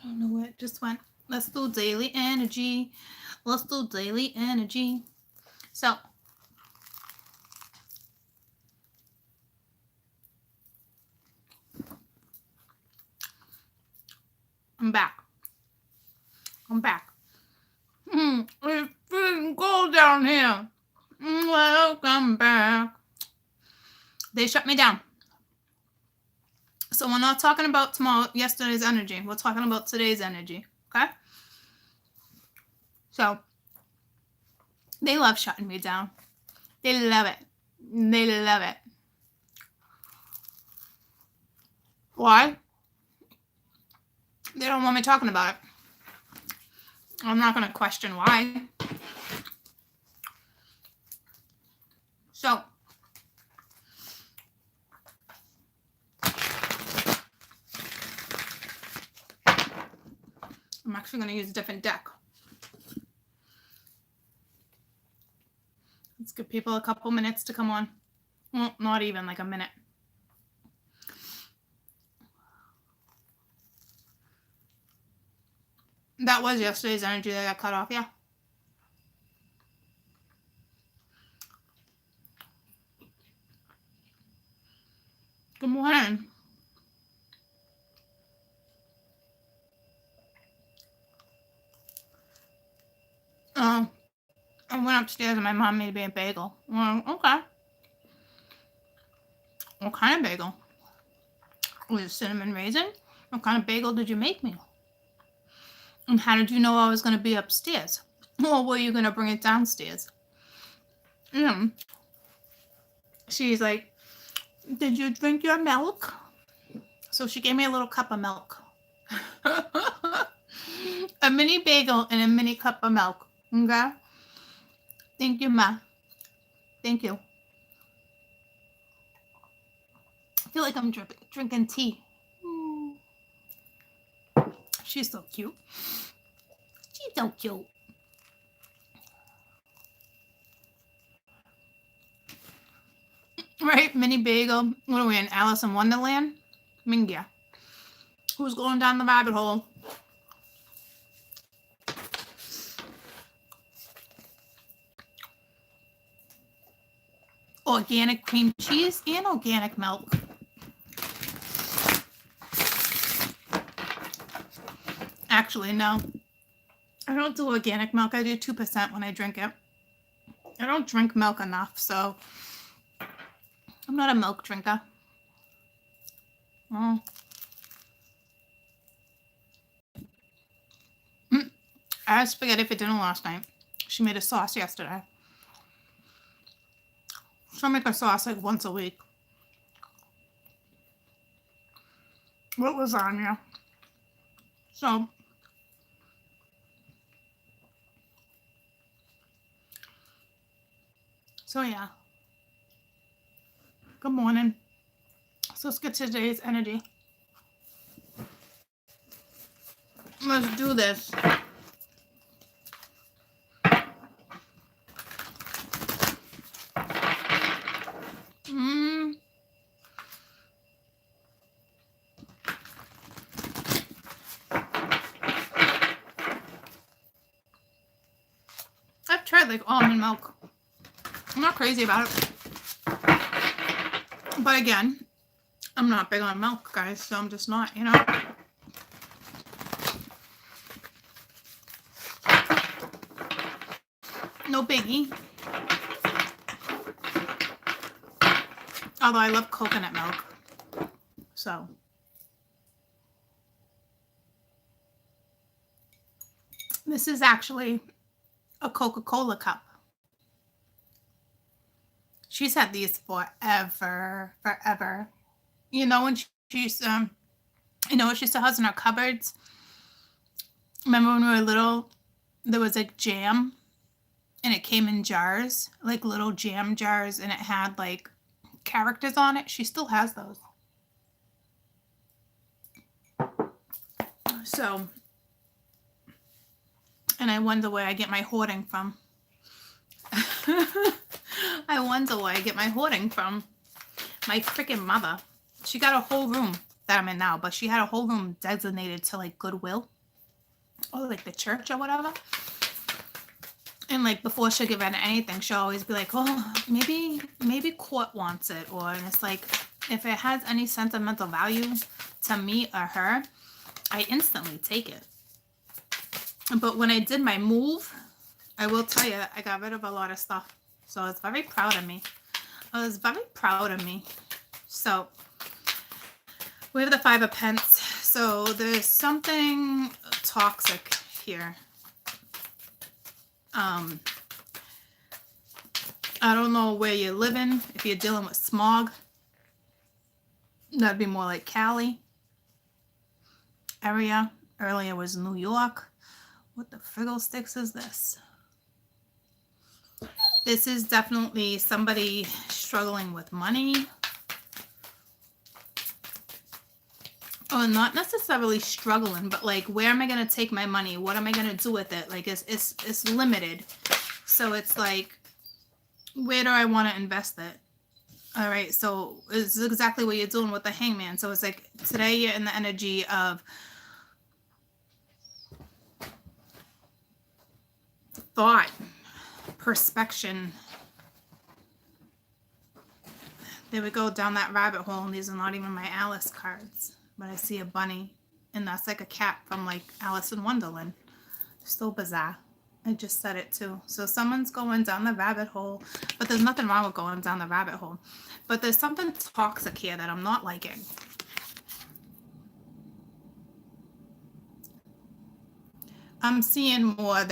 I don't know where it just went. Let's do daily energy. Let's do daily energy. So, I'm back. I'm back. It's freezing cold down here. Welcome back. They shut me down. So we're not talking about yesterday's energy. We're talking about today's energy. Okay? So they love shutting me down. They love it. They love it. Why? They don't want me talking about it. I'm not going to question why. So, I'm actually going to use a different deck. Let's give people a couple minutes to come on. Well, not even like a minute. That was yesterday's energy that got cut off, yeah. Good morning. Oh, I went upstairs and my mom made me a bagel. Okay. What kind of bagel? Was it cinnamon raisin? What kind of bagel did you make me? And how did you know I was going to be upstairs? Or were you going to bring it downstairs? She's like, did you drink your milk? So she gave me a little cup of milk. A mini bagel and a mini cup of milk. Okay? Thank you, Ma. Thank you. I feel like I'm drinking tea. She's so cute. She's so cute. Right? Mini bagel. What are we in? Alice in Wonderland? Mingia. Who's going down the rabbit hole? Organic cream cheese and organic milk. Actually, no. I don't do organic milk. I do 2% when I drink it. I don't drink milk enough, so I'm not a milk drinker. Oh. I had spaghetti for dinner last night. She made a sauce yesterday. So I make a sauce like once a week. With lasagna. So yeah. Good morning. So let's get to today's energy. Let's do this. I've tried like almond milk. I'm not crazy about it. But again, I'm not big on milk, guys, so I'm just not, you know. No biggie. Although I love coconut milk. So. This is actually a Coca-Cola cup. She's had these forever. You know when she's you know what she still has in her cupboards? Remember when we were little, there was like jam and it came in jars, like little jam jars, and it had like characters on it. She still has those. So, and I wonder where I get my hoarding from. I wonder where I get my hoarding from. My freaking mother. She got a whole room that I'm in now, but she had a whole room designated to like Goodwill. or like the church or whatever. And like before she'll give it anything, she'll always be like, oh, maybe court wants it. Or, and it's like, if it has any sentimental value to me or her, I instantly take it. But when I did my move, I will tell you, I got rid of a lot of stuff. So I was very proud of me. So we have the 5 of Pence. So there's something toxic here. I don't know where you're living. If you're dealing with smog, that'd be more like Cali area. Earlier was New York. What the friggle sticks is this? This is definitely somebody struggling with money. Oh, not necessarily struggling, but like, where am I going to take my money? What am I going to do with it? Like, it's limited. So it's like, where do I want to invest it? All right. So it's exactly what you're doing with the Hangman. So it's like, today you're in the energy of thought, perspection. There we go, down that rabbit hole. And these are not even my Alice cards, but I see a bunny, and that's like a cat from like Alice in Wonderland. So bizarre. I just said it too. So someone's going down the rabbit hole, but there's nothing wrong with going down the rabbit hole. But there's something toxic here that I'm not liking. I'm seeing more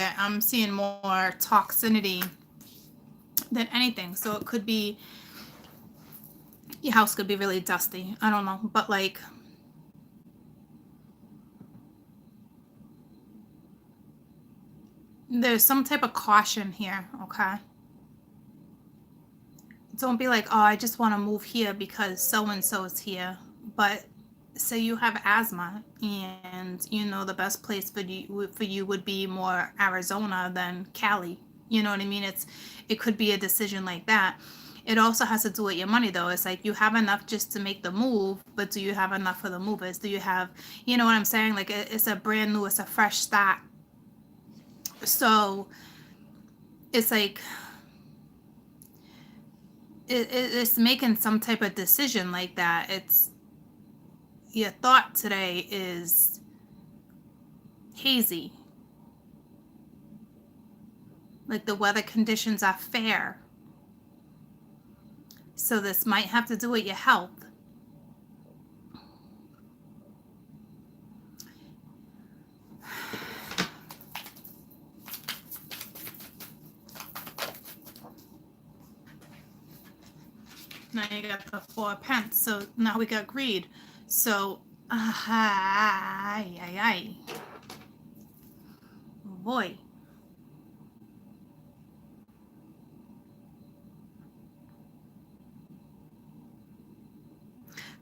toxicity than anything. So it could be, your house could be really dusty. I don't know. But like, there's some type of caution here, okay? Don't be like, oh, I just want to move here because so-and-so is here. But say you have asthma and you know the best place for you would be more Arizona than Cali. You know what I mean? It could be a decision like that. It also has to do with your money, though. It's like, you have enough just to make the move, but do you have enough for the movers? Do you have, you know what I'm saying? Like, it's a brand new, it's a fresh start. So it's like, it's making some type of decision like that. It's, your thought today is hazy. Like, the weather conditions are fair. So this might have to do with your health. Now you got the 4 of Pence. So now we got greed. So, oh boy.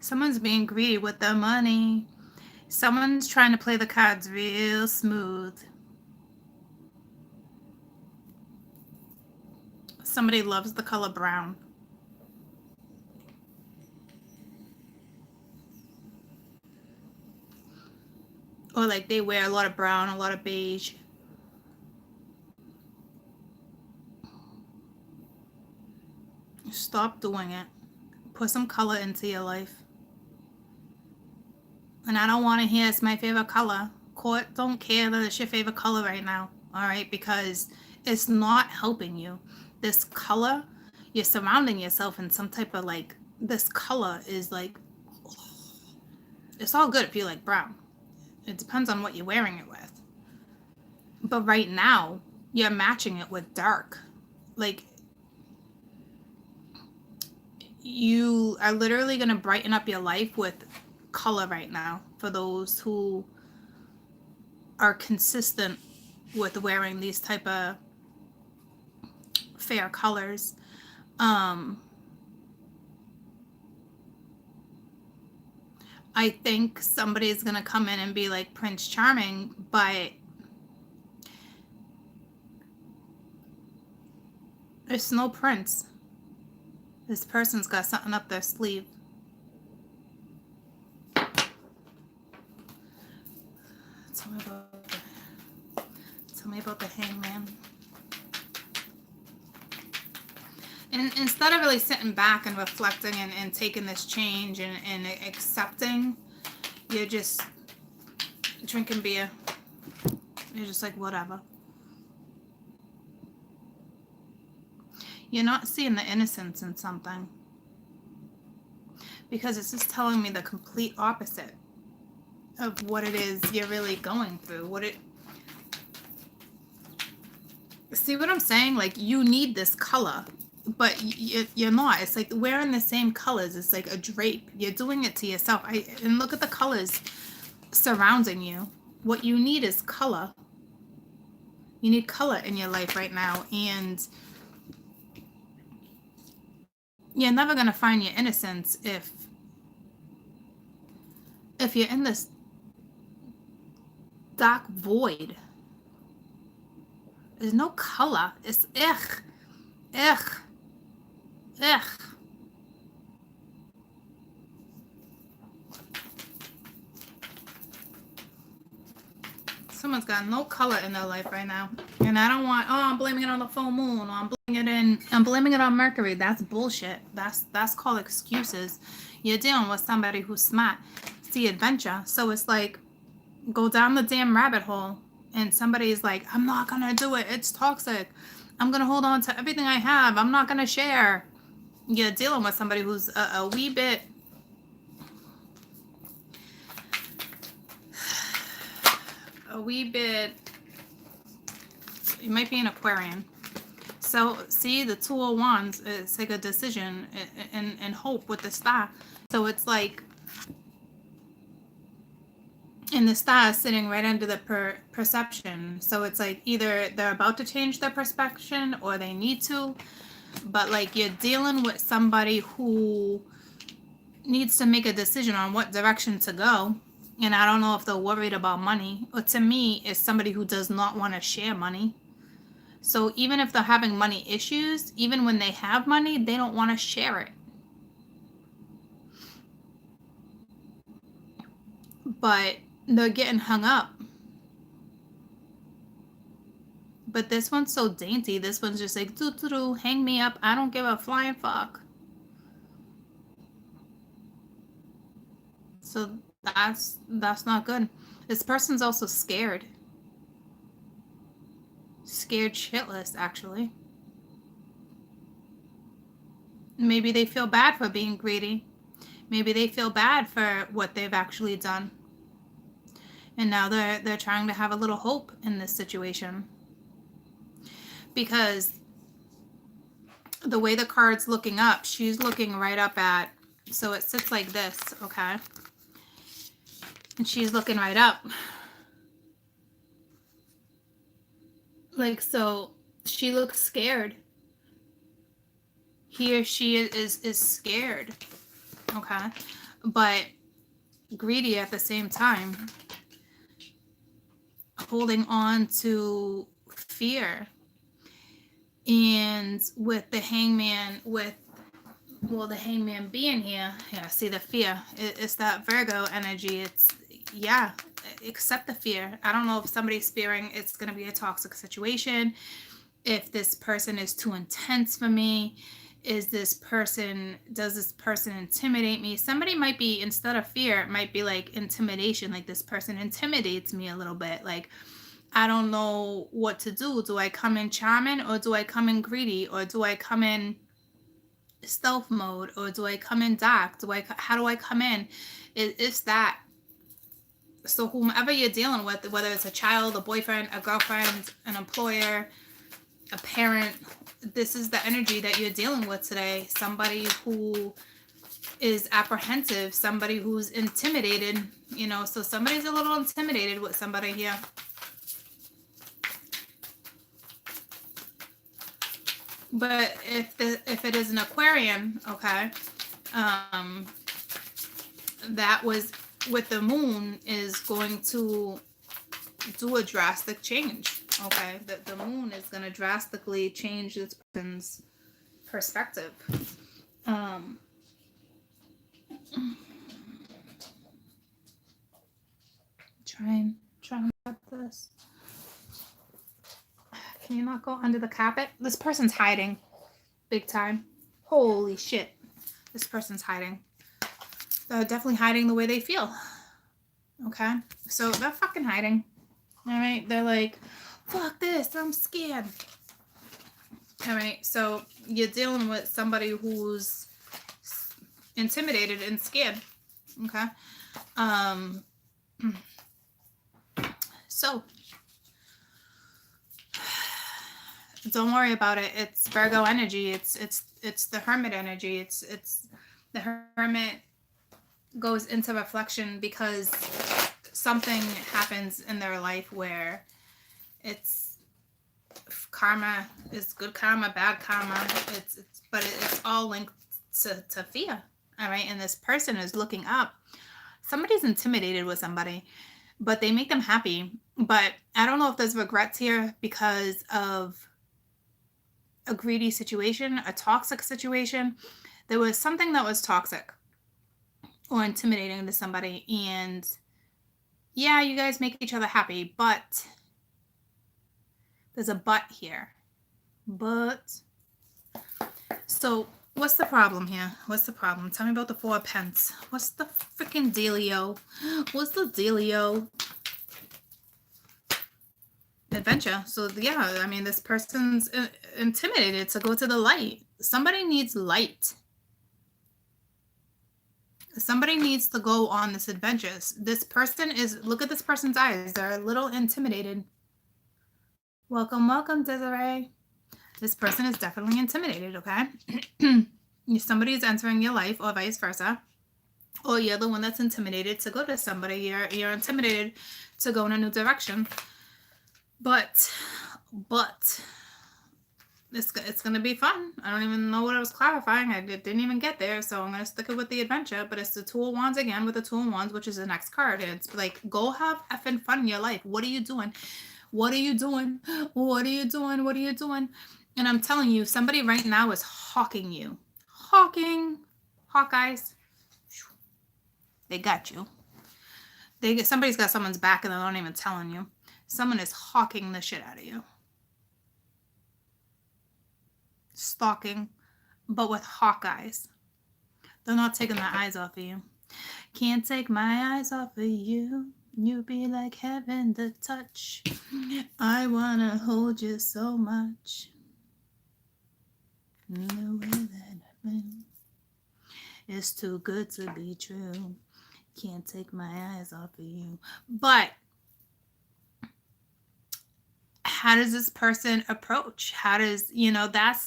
Someone's being greedy with their money. Someone's trying to play the cards real smooth. Somebody loves the color brown. Or like, they wear a lot of brown, a lot of beige. Stop doing it. Put some color into your life. And I don't want to hear it's my favorite color. Court don't care that it's your favorite color right now. All right? Because it's not helping you. This color, you're surrounding yourself in some type of like, this color is like, it's all good if you like brown. It depends on what you're wearing it with. But right now, you're matching it with dark. Like, you are literally going to brighten up your life with color right now, for those who are consistent with wearing these type of fair colors. I think somebody's going to come in and be like Prince Charming, but there's no prince. This person's got something up their sleeve. Tell me about that. instead of really sitting back and reflecting and taking this change and accepting, you're just drinking beer. You're just like, whatever. You're not seeing the innocence in something, because it's just telling me the complete opposite of what it is you're really going through. See what I'm saying? Like, you need this color, but you're not. It's like wearing the same colors. It's like a drape. You're doing it to yourself. And look at the colors surrounding you. What you need is color. You need color in your life right now, and you're never going to find your innocence if you're in this dark void. There's no color. It's ugh. Someone's got no color in their life right now. And I don't want, I'm blaming it on the full moon, or I'm blaming it on Mercury. That's bullshit. That's called excuses. You're dealing with somebody who's smart. See adventure. So it's like, go down the damn rabbit hole, and somebody's like, I'm not gonna do it. It's toxic. I'm gonna hold on to everything I have. I'm not gonna share. You're dealing with somebody who's a wee bit you might be an Aquarian. So see, the Two of Wands is like a decision and hope with the star. So it's like, and the star is sitting right under the perception. So it's like either they're about to change their perception or they need to, but like you're dealing with somebody who needs to make a decision on what direction to go. And I don't know if they're worried about money. Or to me, it's somebody who does not want to share money. So even if they're having money issues, even when they have money, they don't want to share it. But they're getting hung up. But this one's so dainty. This one's just like, doo-doo-doo, hang me up. I don't give a flying fuck. So that's not good. This person's also scared. Scared shitless, actually. Maybe they feel bad for being greedy. Maybe they feel bad for what they've actually done. And now they're trying to have a little hope in this situation. Because the way the card's looking up, she's looking right up at, so it sits like this, okay? And she's looking right up. Like, so she looks scared. He or she is scared, okay? But greedy at the same time. Holding on to fear. And with the hangman, the hangman being here, yeah, see the fear. It's that Virgo energy. It's, yeah, accept the fear. I don't know if somebody's fearing it's going to be a toxic situation. If this person is too intense for me. Does this person intimidate me? Somebody might be, instead of fear, it might be like intimidation. Like, this person intimidates me a little bit. Like, I don't know what to do. Do I come in charming, or do I come in greedy, or do I come in stealth mode, or do I come in dark? How do I come in? It's that. So whomever you're dealing with, whether it's a child, a boyfriend, a girlfriend, an employer, a parent, this is the energy that you're dealing with today. Somebody who is apprehensive, somebody who's intimidated, so somebody's a little intimidated with somebody here. But if it is an Aquarian, okay, that was with the moon is going to do a drastic change. Okay, the moon is going to drastically change this person's perspective. Try and get this. Can you not go under the carpet? This person's hiding big time. Holy shit. This person's hiding. They're definitely hiding the way they feel. Okay? So they're fucking hiding. All right? They're like, fuck this. I'm scared. All right? So you're dealing with somebody who's intimidated and scared. Okay? So don't worry about it. It's Virgo energy. It's the hermit energy. It's the hermit goes into reflection because something happens in their life where it's karma is good karma, bad karma. But it's all linked to fear. All right, and this person is looking up. Somebody's intimidated with somebody, but they make them happy. But I don't know if there's regrets here because of a greedy situation, a toxic situation. There was something that was toxic or intimidating to somebody, and yeah, you guys make each other happy, but there's a but here. But so what's the problem here? What's the problem? Tell me about the 4 of Pence. What's the freaking dealio? What's the dealio? Adventure. So yeah, I mean, this person's intimidated to go to the light. Somebody needs light. Somebody needs to go on this adventure. This person is, look at this person's eyes. They're a little intimidated. Welcome, welcome, Desiree. This person is definitely intimidated, okay? Somebody is entering your life or vice versa. Or you're the one that's intimidated to go to somebody. You're intimidated to go in a new direction. But it's going to be fun. I don't even know what I was clarifying. I didn't even get there, so I'm going to stick it with the adventure. But it's the 2 of Wands again with the 2 of Wands, which is the next card. And it's like, go have effing fun in your life. What are you doing? What are you doing? What are you doing? What are you doing? And I'm telling you, somebody right now is hawking you. Hawking. Hawkeyes. They got you. Somebody's got someone's back and they're not even telling you. Someone is hawking the shit out of you. Stalking, but with hawk eyes. They're not taking their eyes off of you. Can't take my eyes off of you. You be like heaven to touch. I wanna hold you so much. The way that I've been. It's too good to be true. Can't take my eyes off of you. But how does this person approach? How does,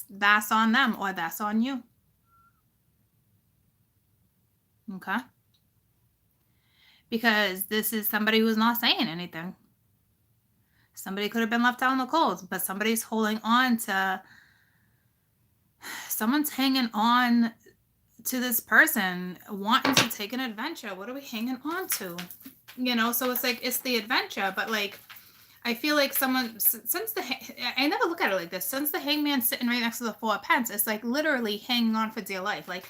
that's on them or that's on you. Okay? Because this is somebody who's not saying anything. Somebody could have been left out in the cold, but somebody's holding on to, someone's hanging on to this person, wanting to take an adventure. What are we hanging on to? So it's like, it's the adventure, but like, I feel like someone, I never look at it like this. Since the hangman's sitting right next to the 4 of Pence, it's like literally hanging on for dear life. Like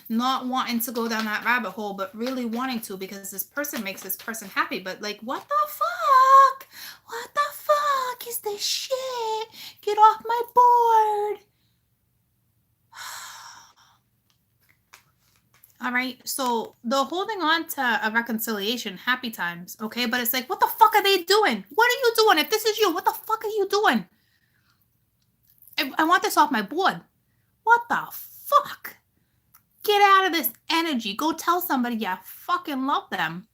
not wanting to go down that rabbit hole, but really wanting to because this person makes this person happy. But like, what the fuck? What the fuck is this shit? Get off my board. All right, so they're holding on to a reconciliation, happy times, okay? But it's like, what the fuck are they doing? What are you doing? If this is you, what the fuck are you doing? I want this off my board. What the fuck? Get out of this energy. Go tell somebody you fucking love them.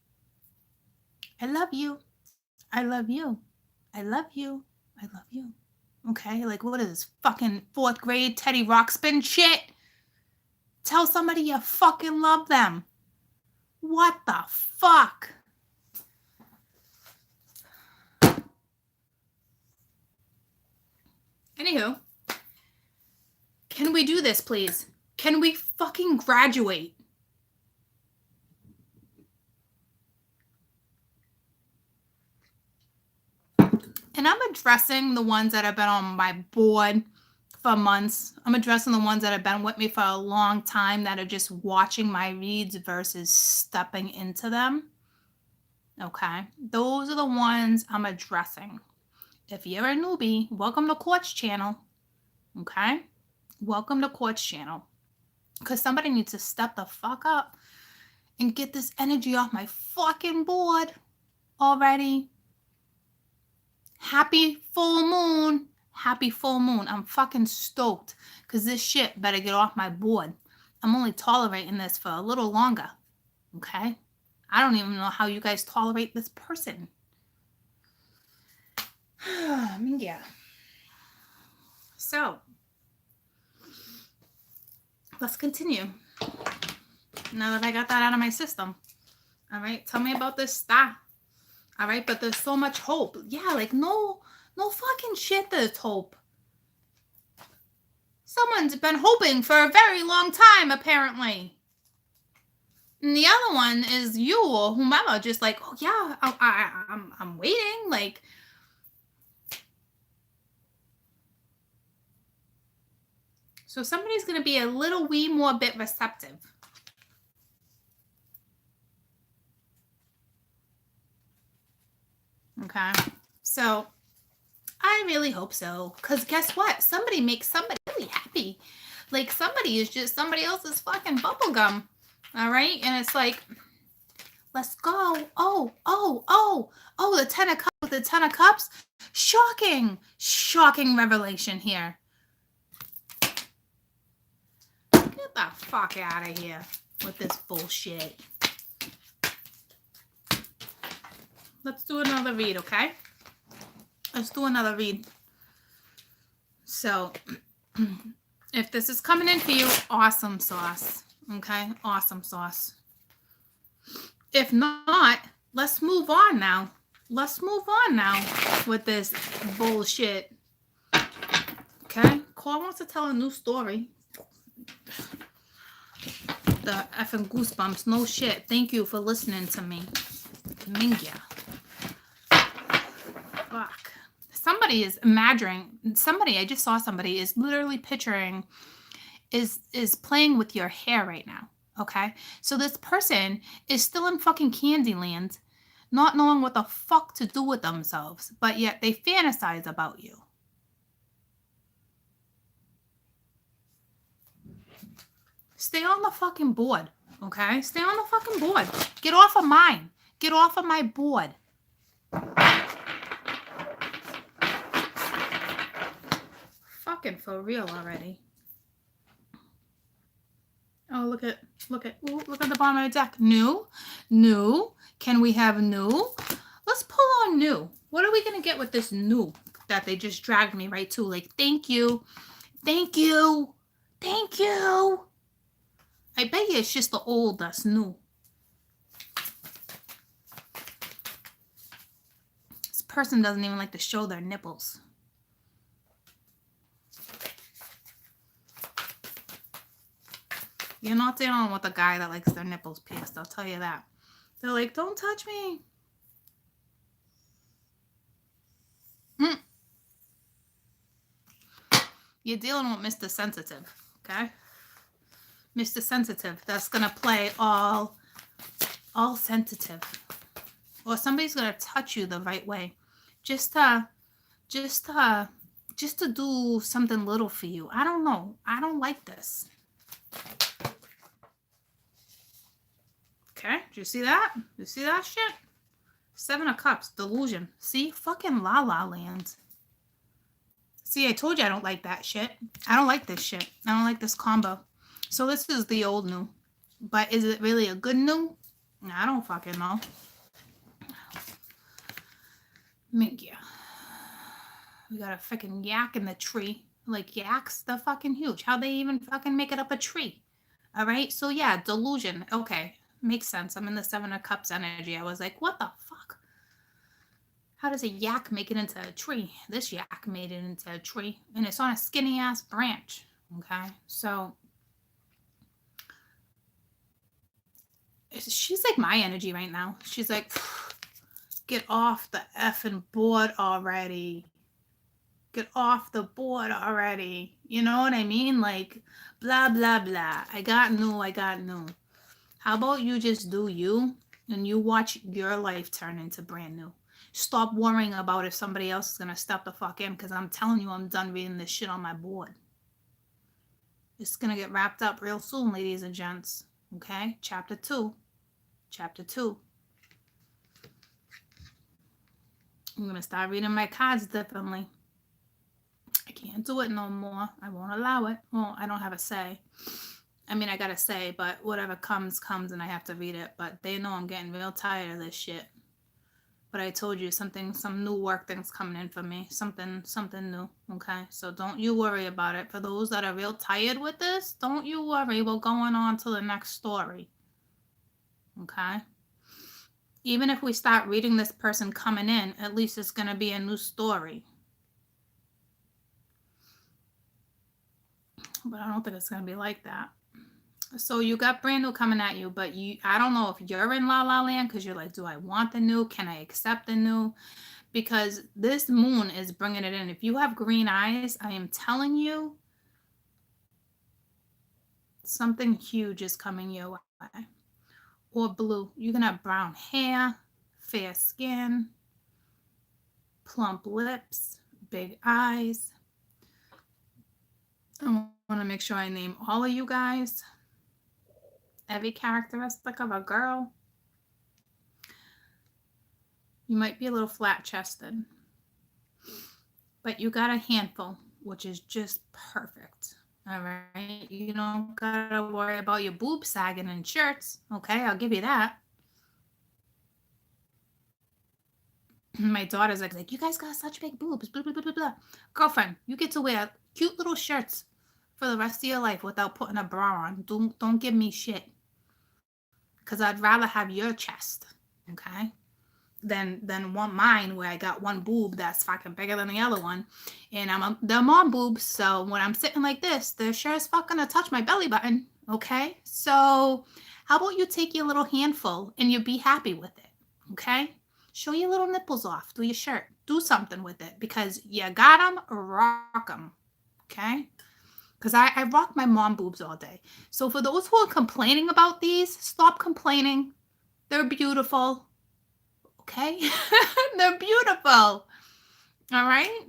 I love you. I love you. I love you. I love you. Okay, like what is this? Fucking 4th grade Teddy Ruxpin shit? Tell somebody you fucking love them. What the fuck? Anywho, can we do this, please? Can we fucking graduate? And I'm addressing the ones that have been on my board for months. I'm addressing the ones that have been with me for a long time that are just watching my reads versus stepping into them. Okay, those are the ones I'm addressing. If you're a newbie, welcome to Quartz Channel. Okay, welcome to Quartz Channel. Because somebody needs to step the fuck up and get this energy off my fucking board already. Happy full moon. Happy full moon. I'm fucking stoked because this shit better get off my board. I'm only tolerating this for a little longer. Okay? I don't even know how you guys tolerate this person. I mean, yeah. So, let's continue. Now that I got that out of my system. All right, tell me about this star. All right, but there's so much hope. Yeah, like no fucking shit there's hope. Someone's been hoping for a very long time, apparently. And the other one is you or whomever, just like, oh yeah, I'm waiting, like. So somebody's gonna be a little wee more bit receptive. Okay, so I really hope so, because guess what? Somebody makes somebody really happy. Like somebody is just somebody else's fucking bubblegum. All right, and it's like, let's go. Oh, the 10 of cups with the 10 of cups. Shocking revelation here. Get the fuck out of here with this bullshit. Let's do another read, okay? Let's do another read. So, if this is coming in for you, awesome sauce. Okay? Awesome sauce. If not, let's move on now. Let's move on now with this bullshit. Okay? Cole wants to tell a new story. The effing goosebumps. No shit. Thank you for listening to me. Mingya. Fuck. Somebody is imagining, I just saw somebody is literally picturing, is playing with your hair right now. Okay? So this person is still in fucking Candyland, not knowing what the fuck to do with themselves, but yet they fantasize about you. Stay on the fucking board, okay? Stay on the fucking board. Get off of mine. Get off of my board. Fucking for real already. Oh, look at the bottom of the deck. New. Can we have new? Let's pull on new. What are we gonna get with this new that they just dragged me right to? Like, thank you. I bet you it's just the old that's new. This person doesn't even like to show their nipples. You're not dealing with a guy that likes their nipples pierced, I'll tell you that. They're like, don't touch me. You're dealing with Mr. Sensitive, okay? Mr. Sensitive, that's gonna play all sensitive. Or somebody's gonna touch you the right way. Just to do something little for you. I don't know. I don't like this. Okay, do you see that? You see that shit? 7 of Cups, delusion. See? Fucking La La Land. See, I told you I don't like that shit. I don't like this shit. I don't like this combo. So this is the old new. But is it really a good new? I don't fucking know. Yeah. We got a fucking yak in the tree. Like, yaks, they're fucking huge. How they even fucking make it up a tree? All right? So, yeah, delusion. Okay. Makes sense. I'm in the 7 of Cups energy. I was like, what the fuck? How does a yak make it into a tree? This yak made it into a tree. And it's on a skinny ass branch. Okay? So she's like my energy right now. She's like, get off the effing board already. Get off the board already. You know what I mean? Like, blah, blah, blah. I got new. How about you just do you and you watch your life turn into brand new? Stop worrying about if somebody else is going to step the fuck in, because I'm telling you, I'm done reading this shit on my board. It's going to get wrapped up real soon, ladies and gents. Okay? Chapter 2. Chapter 2. I'm going to start reading my cards differently. I can't do it no more. I won't allow it. Well, I don't have a say. I mean, I got to say, but whatever comes, comes, and I have to read it. But they know I'm getting real tired of this shit. But I told you some new work things coming in for me. Something new. Okay? So don't you worry about it. For those that are real tired with this, don't you worry. We're going on to the next story. Okay? Even if we start reading this person coming in, at least it's going to be a new story. But I don't think it's going to be like that. So you got brand new coming at you, but I don't know if you're in La La Land because you're like, do I want the new? Can I accept the new? Because this moon is bringing it in. If you have green eyes, I am telling you, something huge is coming your way. Or blue. You can have brown hair, fair skin, plump lips, big eyes. I want to make sure I name all of you guys. Every characteristic of a girl. You might be a little flat-chested, but you got a handful, which is just perfect. All right? You don't got to worry about your boobs sagging in shirts. Okay? I'll give you that. My daughter's like, you guys got such big boobs, blah, blah, blah, blah, blah. Girlfriend, you get to wear cute little shirts for the rest of your life without putting a bra on. Don't give me shit. Because I'd rather have your chest, okay, than want mine where I got one boob that's fucking bigger than the other one. And they're mom boobs, so when I'm sitting like this, they're sure as fuck gonna touch my belly button, okay? So how about you take your little handful and you be happy with it, okay? Show your little nipples off. Do your shirt. Do something with it because you got them, rock them, okay? Because I rock my mom boobs all day. So for those who are complaining about these, stop complaining. They're beautiful. Okay? They're beautiful. All right?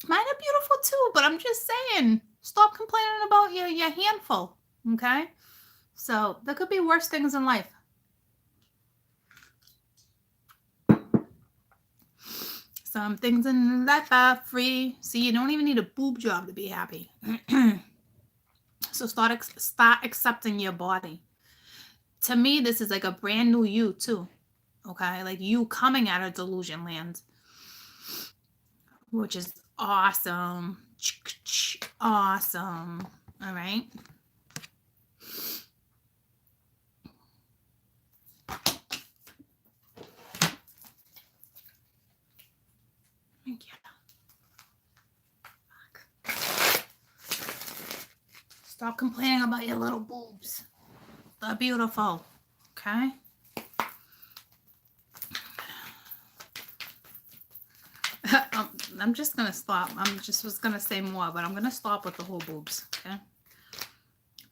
Mine are beautiful too, but I'm just saying, stop complaining about your handful. Okay? So there could be worse things in life. Some things in life are free. See, you don't even need a boob job to be happy. So start accepting your body. To me, this is like a brand new you too. Okay? Like you coming out of delusion land. Which is awesome. Awesome. All right? Thank you. Stop complaining about your little boobs. They're beautiful. Okay? I'm just going to stop. Was going to say more, but I'm going to stop with the whole boobs. Okay?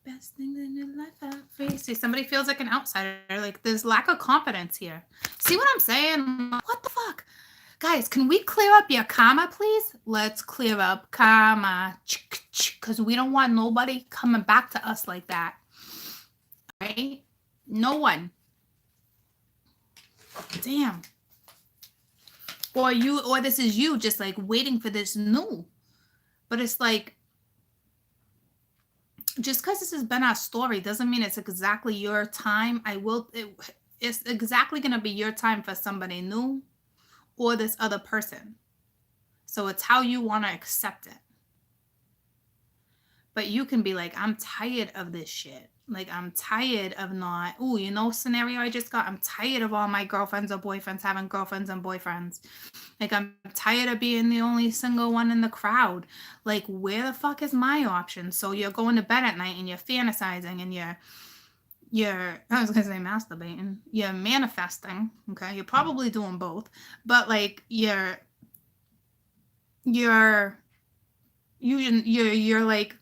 Best thing in your life are free. See, somebody feels like an outsider. Like there's lack of confidence here. See what I'm saying? What the fuck? Guys, can we clear up your karma, please? Let's clear up karma. Because we don't want nobody coming back to us like that. Right? No one. Damn. Or this is you just like waiting for this new. But it's like, just because this has been our story doesn't mean it's exactly your time. It's exactly going to be your time for somebody new or this other person. So it's how you want to accept it. But you can be like, I'm tired of this shit. Like, I'm tired of not, scenario I just got. I'm tired of all my girlfriends or boyfriends having girlfriends and boyfriends. Like, I'm tired of being the only single one in the crowd. Like, where the fuck is my option? So you're going to bed at night and you're fantasizing and you're I was going to say masturbating. You're manifesting. Okay. You're probably doing both. But like, you're like,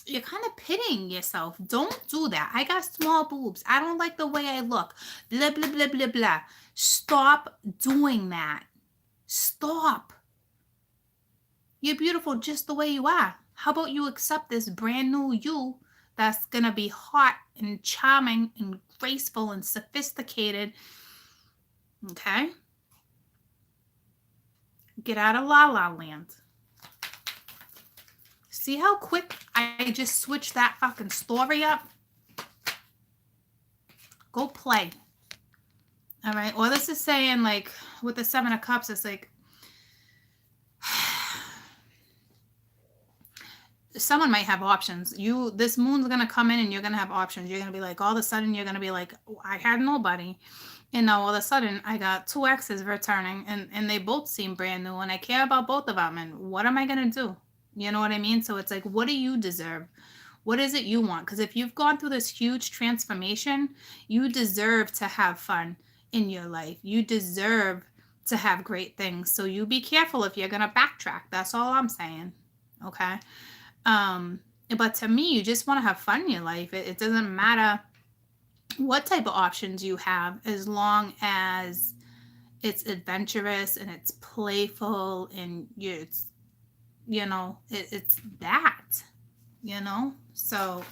you're kind of pitying yourself. Don't do that. I got small boobs. I don't like the way I look. Blah, blah, blah, blah, blah. Stop doing that. Stop. You're beautiful just the way you are. How about you accept this brand new you that's going to be hot and charming and graceful and sophisticated? Okay? Get out of la la land. See how quick I just switched that fucking story up? Go play. All right? Or this is saying, like, with the Seven of Cups, it's like, someone might have options. This moon's going to come in and you're going to have options. You're going to be like, all of a sudden, you're going to be like, I had nobody. And now all of a sudden, I got 2 exes returning, and they both seem brand new, and I care about both of them. And what am I going to do? You know what I mean? So it's like, what do you deserve? What is it you want? Because if you've gone through this huge transformation, you deserve to have fun in your life. You deserve to have great things. So you be careful if you're going to backtrack. That's all I'm saying. Okay? But to me, you just want to have fun in your life. It doesn't matter what type of options you have, as long as it's adventurous and it's playful and it's that, so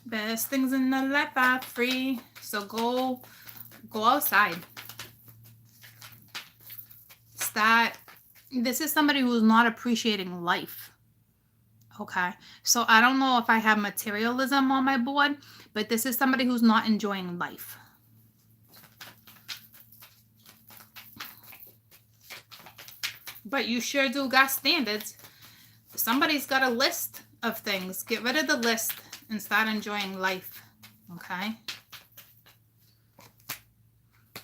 best things in the life are free, so go outside. This is somebody who's not appreciating life. Okay, so I don't know if I have materialism on my board, but this is somebody who's not enjoying life. But you sure do got standards. Somebody's got a list of things. Get rid of the list and start enjoying life. Okay?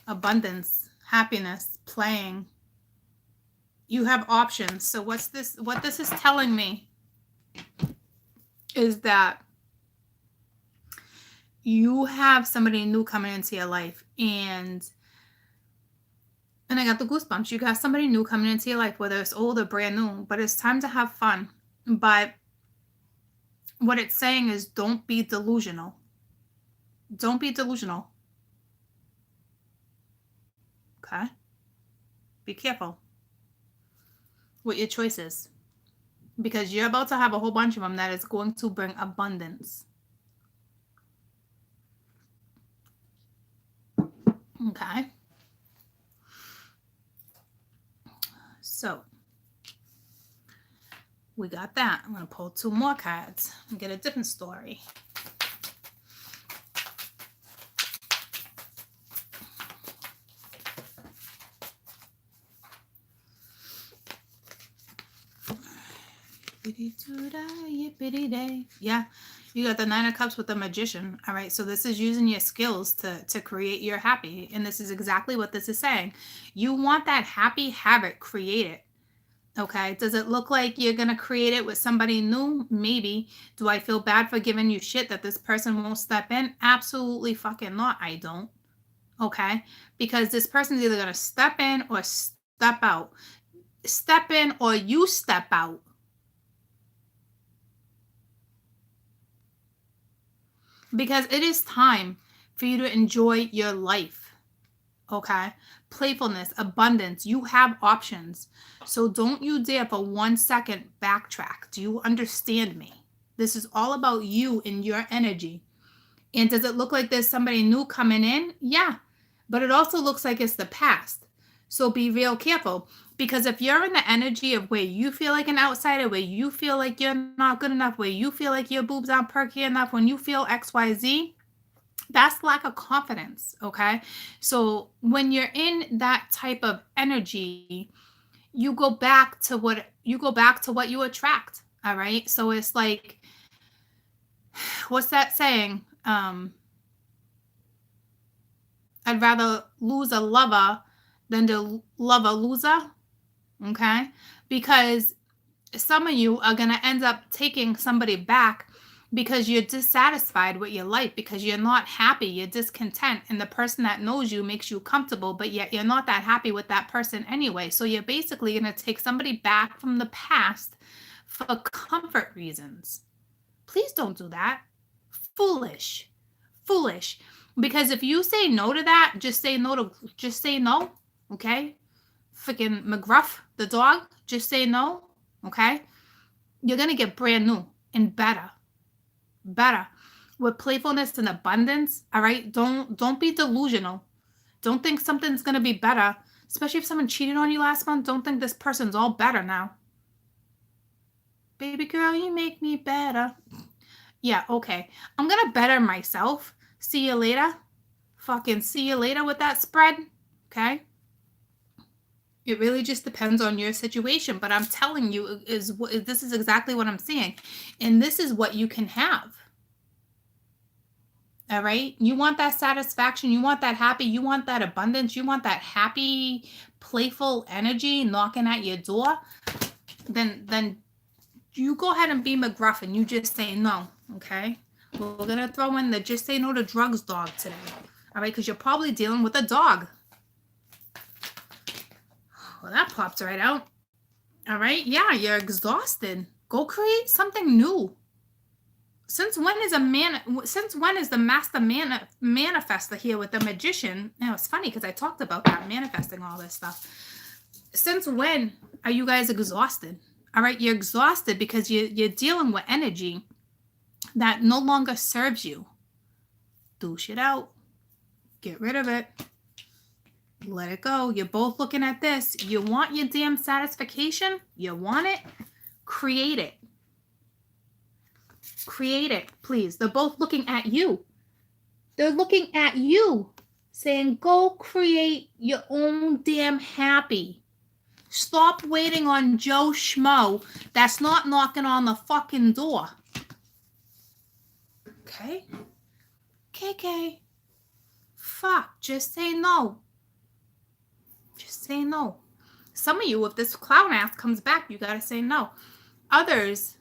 Abundance, happiness, playing. You have options. So what this is telling me is that you have somebody new coming into your life, and I got the goosebumps. You got somebody new coming into your life, whether it's old or brand new, but it's time to have fun. But what it's saying is, don't be delusional. Don't be delusional. Okay? Be careful with your choices, because you're about to have a whole bunch of them that is going to bring abundance. Okay? So, we got that. I'm going to pull 2 more cards and get a different story. Yeah, you got the 9 of Cups with the Magician. All right, so this is using your skills to create your happy, and this is exactly what this is saying. You want that happy habit, create it. Okay, does it look like you're gonna create it with somebody new? Maybe. Do I feel bad for giving you shit that this person won't step in? Absolutely fucking not. I don't. Okay, because this person's either gonna step in or step out. Step in or you step out. Because it is time for you to enjoy your life. Okay? Playfulness, abundance. You have options. So don't you dare for 1 second backtrack. Do you understand me? This is all about you and your energy. And does it look like there's somebody new coming in? Yeah. But it also looks like it's the past. So be real careful. Because if you're in the energy of where you feel like an outsider, where you feel like you're not good enough, where you feel like your boobs aren't perky enough, when you feel XYZ, that's lack of confidence, okay? So when you're in that type of energy, you go back to what you attract, all right? So it's like, what's that saying? I'd rather lose a lover than to love a loser. Okay? Because some of you are going to end up taking somebody back because you're dissatisfied with your life, because you're not happy, you're discontent, and the person that knows you makes you comfortable, but yet you're not that happy with that person anyway. So you're basically going to take somebody back from the past for comfort reasons. Please don't do that. Foolish. Because if you say no to that, just say no. Okay? Freaking McGruff, the dog, just say no. Okay? You're going to get brand new and better. With playfulness and abundance. All right. Don't be delusional. Don't think something's going to be better, especially if someone cheated on you last month. Don't think this person's all better now. Baby girl, you make me better. Yeah, okay. I'm going to better myself. See you later. Fucking see you later with that spread. Okay? It really just depends on your situation, but I'm telling you this is exactly what I'm saying. And this is what you can have. All right? You want that satisfaction, you want that happy, you want that abundance, you want that happy, playful energy knocking at your door, then you go ahead and be McGruff and you just say no, okay? We're going to throw in the just say no to drugs dog today. All right? Because you're probably dealing with a dog. Well, that pops right out. All right? Yeah, you're exhausted. Go create something new. Since when is the master manifester here with the magician? Now, it's funny because I talked about that, manifesting all this stuff. Since when are you guys exhausted? All right, you're exhausted because you're dealing with energy that no longer serves you. Douche it out. Get rid of it. Let it go. You're both looking at this. You want your damn satisfaction? You want it? Create it. Create it, please. They're both looking at you. They're looking at you, saying, go create your own damn happy. Stop waiting on Joe Schmo that's not knocking on the fucking door. Okay? KK. Fuck. Just say no. Just say no. Some of you, if this clown ass comes back, you gotta say no. Others,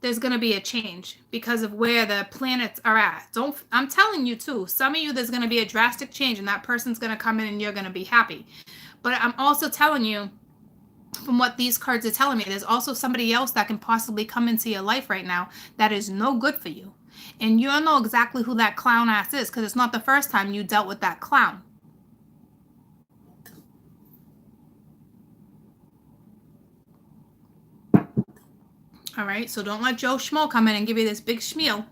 there's gonna be a change because of where the planets are at. I'm telling you too, some of you, there's gonna be a drastic change and that person's gonna come in and you're gonna be happy. But I'm also telling you, from what these cards are telling me, there's also somebody else that can possibly come into your life right now that is no good for you. And you'll know exactly who that clown ass is because it's not the first time you dealt with that clown. All right, so don't let Joe Schmo come in and give you this big schmeal.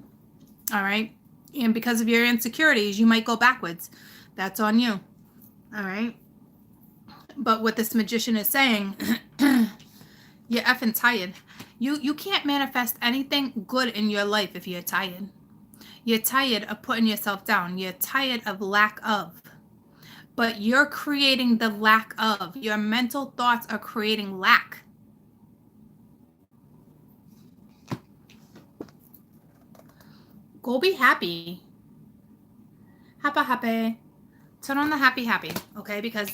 All right, and because of your insecurities, you might go backwards. That's on you. All right. But what this magician is saying, you're effing tired. You can't manifest anything good in your life if you're tired. You're tired of putting yourself down. You're tired of lack of. But you're creating the lack of. Your mental thoughts are creating lack. Go be happy. Happy. Turn on the happy, okay? Because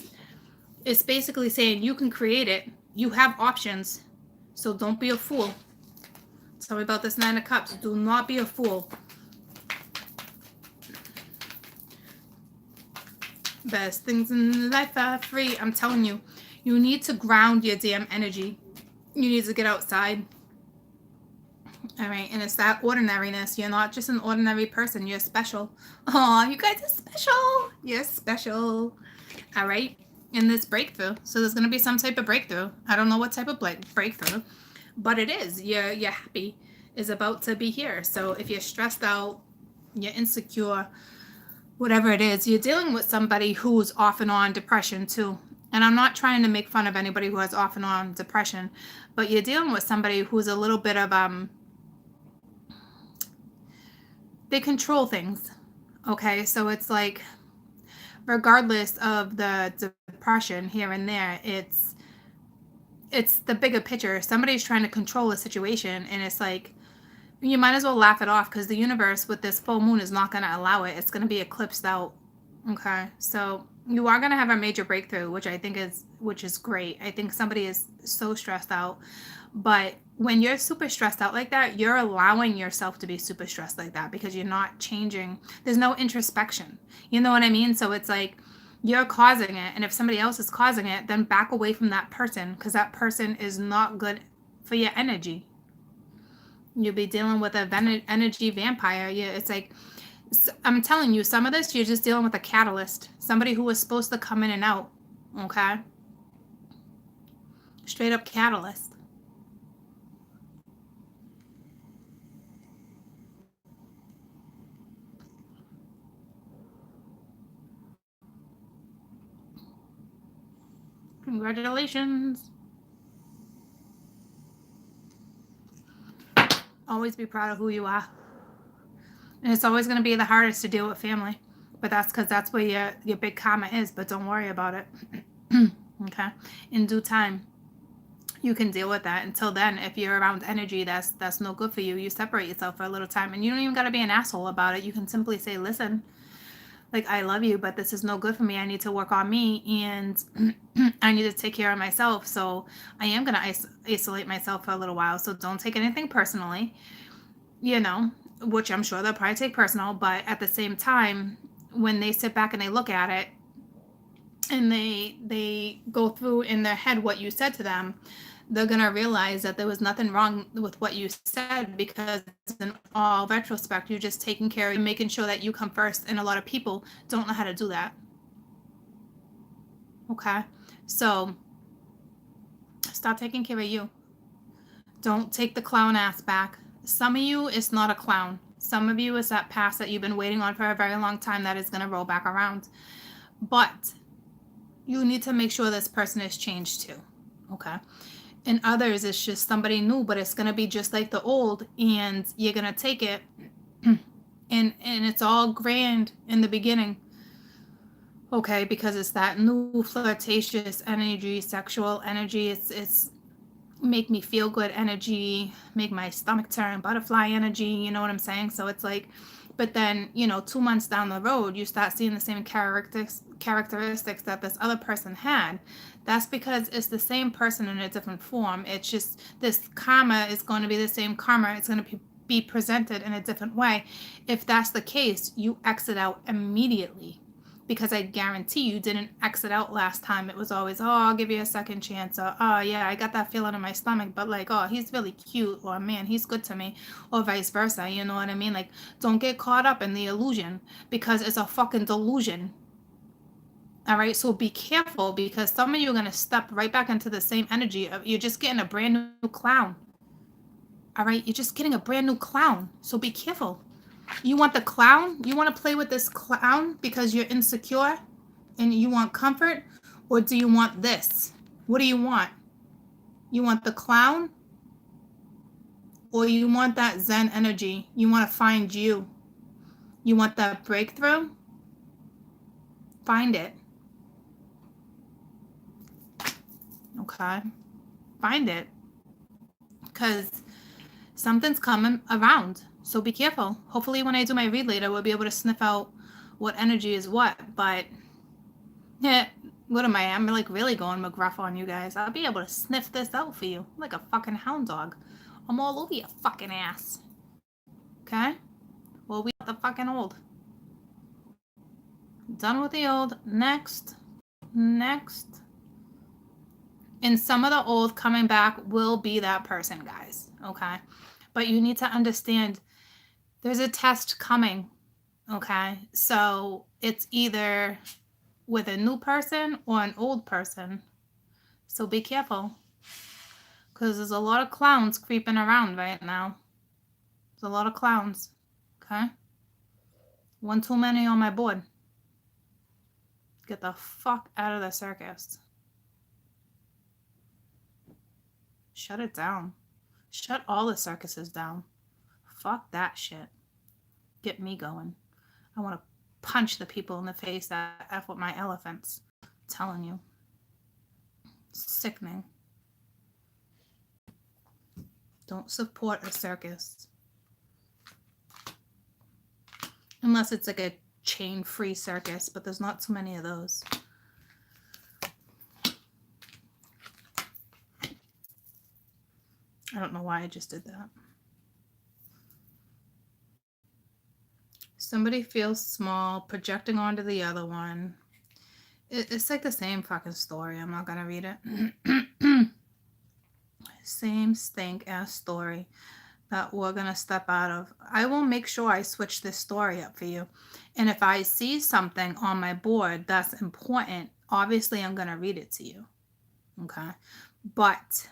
it's basically saying you can create it. You have options. So don't be a fool. Tell me about this Nine of Cups. Do not be a fool. Best things in life are free. I'm telling you, you need to ground your damn energy. You need to get outside. All right, and it's that ordinariness. You're not just an ordinary person. You're special. Oh, you guys are special. You're special. All right, in this breakthrough. So there's going to be some type of breakthrough. I don't know what type of breakthrough, but it is. You're happy is about to be here. So if you're stressed out, you're insecure, whatever it is, you're dealing with somebody who's off and on depression too. And I'm not trying to make fun of anybody who has off and on depression, but you're dealing with somebody who's a little bit of they control things. Okay, so it's like regardless of the depression here and there, it's the bigger picture. Somebody's trying to control a situation, and it's like you might as well laugh it off because the universe with this full moon is not going to allow it. It's going to be eclipsed out. Okay, so you are going to have a major breakthrough, which is great. I think somebody is so stressed out, but when you're super stressed out like that, you're allowing yourself to be super stressed like that because you're not changing. There's no introspection. You know what I mean? So it's like you're causing it, and if somebody else is causing it, then back away from that person because that person is not good for your energy. You'll be dealing with a energy vampire. Yeah, it's like, I'm telling you, some of this, you're just dealing with a catalyst. Somebody who was supposed to come in and out. Okay? Straight up catalyst. Congratulations. Always be proud of who you are. And it's always going to be the hardest to deal with family. But that's because that's where your big karma is. But don't worry about it. Okay? In due time, you can deal with that. Until then, if you're around energy that's no good for you, you separate yourself for a little time. And you don't even got to be an asshole about it. You can simply say, listen, like, I love you, but this is no good for me. I need to work on me, and I need to take care of myself. So I am going to isolate myself for a little while. So don't take anything personally, which I'm sure they'll probably take personal. But at the same time, when they sit back and they look at it and they go through in their head what you said to them, they're going to realize that there was nothing wrong with what you said, because in all retrospect, you're just taking care of making sure that you come first. And a lot of people don't know how to do that. Okay? So stop taking care of you. Don't take the clown ass back. Some of you, it's not a clown. Some of you, it's that past that you've been waiting on for a very long time that is going to roll back around. But you need to make sure this person is changed too. Okay? And others, it's just somebody new, but it's going to be just like the old, and you're going to take it and it's all grand in the beginning. Okay? Because it's that new flirtatious energy, sexual energy. It's make me feel good energy, make my stomach turn, butterfly energy, you know what I'm saying? So it's like, but then, 2 months down the road, you start seeing the same characteristics that this other person had. That's because it's the same person in a different form. It's just this karma is going to be the same karma. It's going to be presented in a different way. If that's the case, you exit out immediately. Because I guarantee you didn't exit out last time. It was always, oh, I'll give you a second chance. Or, oh, yeah, I got that feeling in my stomach. But like, oh, he's really cute. Or, man, he's good to me. Or vice versa. You know what I mean? Like, don't get caught up in the illusion. Because it's a fucking delusion. All right? So be careful. Because some of you are going to step right back into the same energy. You're just getting a brand new clown. All right? You're just getting a brand new clown. So be careful. You want the clown? You want to play with this clown because you're insecure and you want comfort? Or do you want this? What do you want? You want the clown? Or you want that Zen energy? You want to find you? You want that breakthrough? Find it. Okay? Find it. Because something's coming around. So be careful. Hopefully when I do my read later, we'll be able to sniff out what energy is what. But, yeah, what am I? I'm like really going McGruff on you guys. I'll be able to sniff this out for you. I'm like a fucking hound dog. I'm all over your fucking ass. Okay? Well, we got the fucking old. Done with the old. Next. Next. And some of the old coming back will be that person, guys. Okay? But you need to understand there's a test coming, okay? So it's either with a new person or an old person. So be careful. Because there's a lot of clowns creeping around right now. There's a lot of clowns, okay? One too many on my board. Get the fuck out of the circus. Shut it down. Shut all the circuses down. Fuck that shit. Get me going. I want to punch the people in the face that F with my elephants. I'm telling you. Sickening. Don't support a circus. Unless it's like a chain-free circus, but there's not too many of those. I don't know why I just did that. Somebody feels small, projecting onto the other one. It's like the same fucking story. I'm not going to read it. Same stink-ass story that we're going to step out of. I will make sure I switch this story up for you. And if I see something on my board that's important, obviously I'm going to read it to you. Okay? But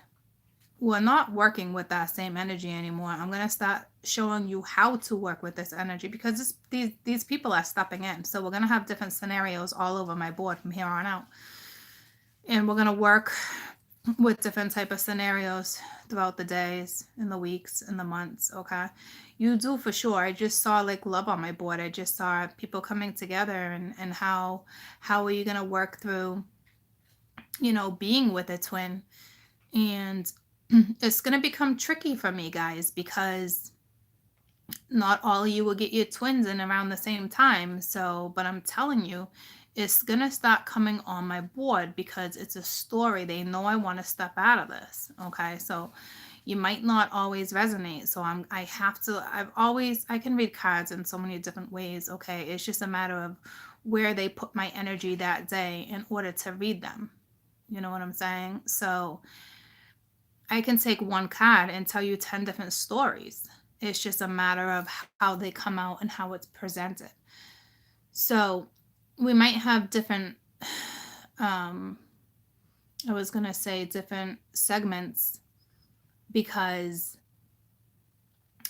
we're not working with that same energy anymore. I'm going to start showing you how to work with this energy because these people are stepping in. So we're going to have different scenarios all over my board from here on out. And we're going to work with different type of scenarios throughout the days and the weeks and the months. Okay. You do for sure. I just saw like love on my board. I just saw people coming together, and how are you going to work through, being with a twin. And it's going to become tricky for me, guys, because not all of you will get your twins in around the same time. So, but I'm telling you, it's going to start coming on my board because it's a story. They know I want to step out of this. Okay. So you might not always resonate. So I can read cards in so many different ways. Okay. It's just a matter of where they put my energy that day in order to read them. You know what I'm saying? So I can take one card and tell you 10 different stories. It's just a matter of how they come out and how it's presented. So we might have different, I was going to say different segments, because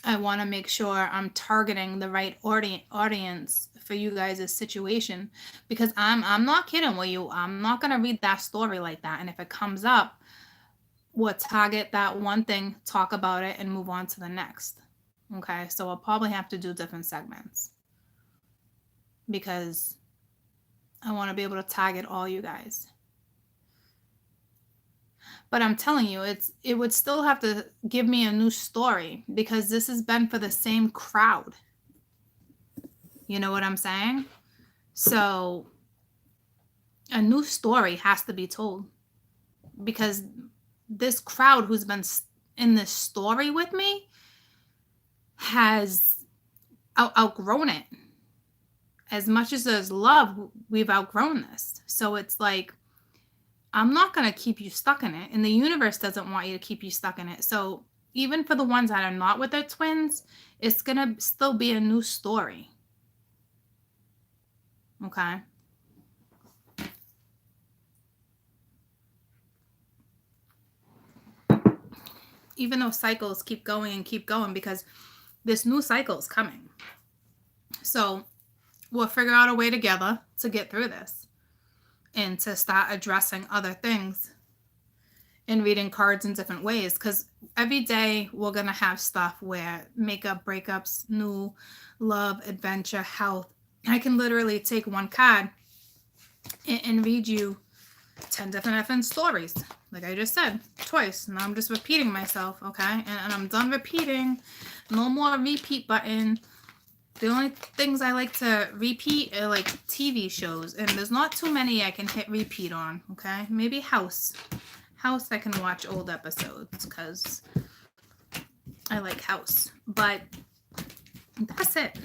I want to make sure I'm targeting the right audience for you guys' situation, because I'm not kidding with you. I'm not going to read that story like that. And if it comes up, we'll target that one thing, talk about it, and move on to the next. Okay, so we'll probably have to do different segments because I want to be able to target all you guys. But I'm telling you, it would still have to give me a new story, because this has been for the same crowd. You know what I'm saying? So a new story has to be told, because this crowd who's been in this story with me has outgrown it. As much as there's love, we've outgrown this. So it's like, I'm not going to keep you stuck in it. And the universe doesn't want you to keep you stuck in it. So even for the ones that are not with their twins, it's going to still be a new story. Okay. Even though cycles keep going and keep going, because this new cycle is coming. So we'll figure out a way together to get through this and to start addressing other things and reading cards in different ways. Because every day we're going to have stuff where makeup, breakups, new love, adventure, health. I can literally take one card and read you 10 different effing stories. Like I just said twice. Now I'm just repeating myself. Okay. And I'm done repeating. No more repeat button. The only things I like to repeat are like TV shows, and there's not too many I can hit repeat on. Okay. Maybe House. House, I can watch old episodes because I like House. But that's it.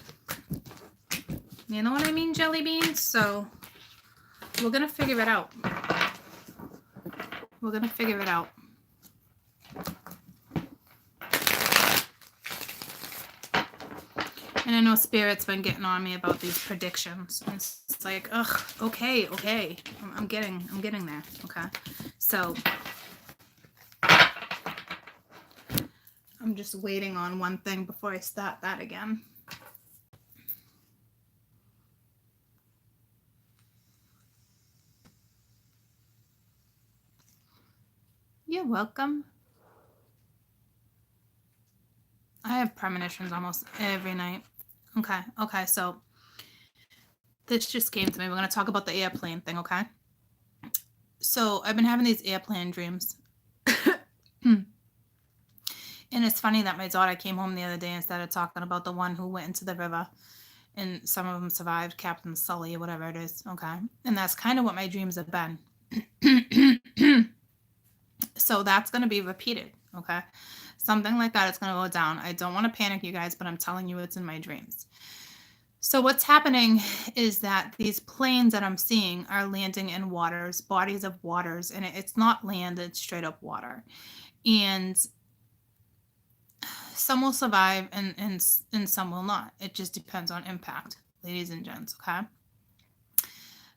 You know what I mean, jelly beans? So we're going to figure it out. We're going to figure it out. And I know Spirit's been getting on me about these predictions. And it's like, ugh, okay. I'm getting there. Okay. So I'm just waiting on one thing before I start that again. You're welcome. I have premonitions almost every night. Okay, so this just came to me. We're going to talk about the airplane thing, okay? So I've been having these airplane dreams. And it's funny that my daughter came home the other day and started talking about the one who went into the river, and some of them survived, Captain Sully or whatever it is, okay? And that's kind of what my dreams have been. So that's going to be repeated, okay? Something like that is going to go down. I don't want to panic, you guys, but I'm telling you it's in my dreams. So what's happening is that these planes that I'm seeing are landing in waters, bodies of waters, and it's not land, it's straight up water. And some will survive and some will not. It just depends on impact, ladies and gents, okay?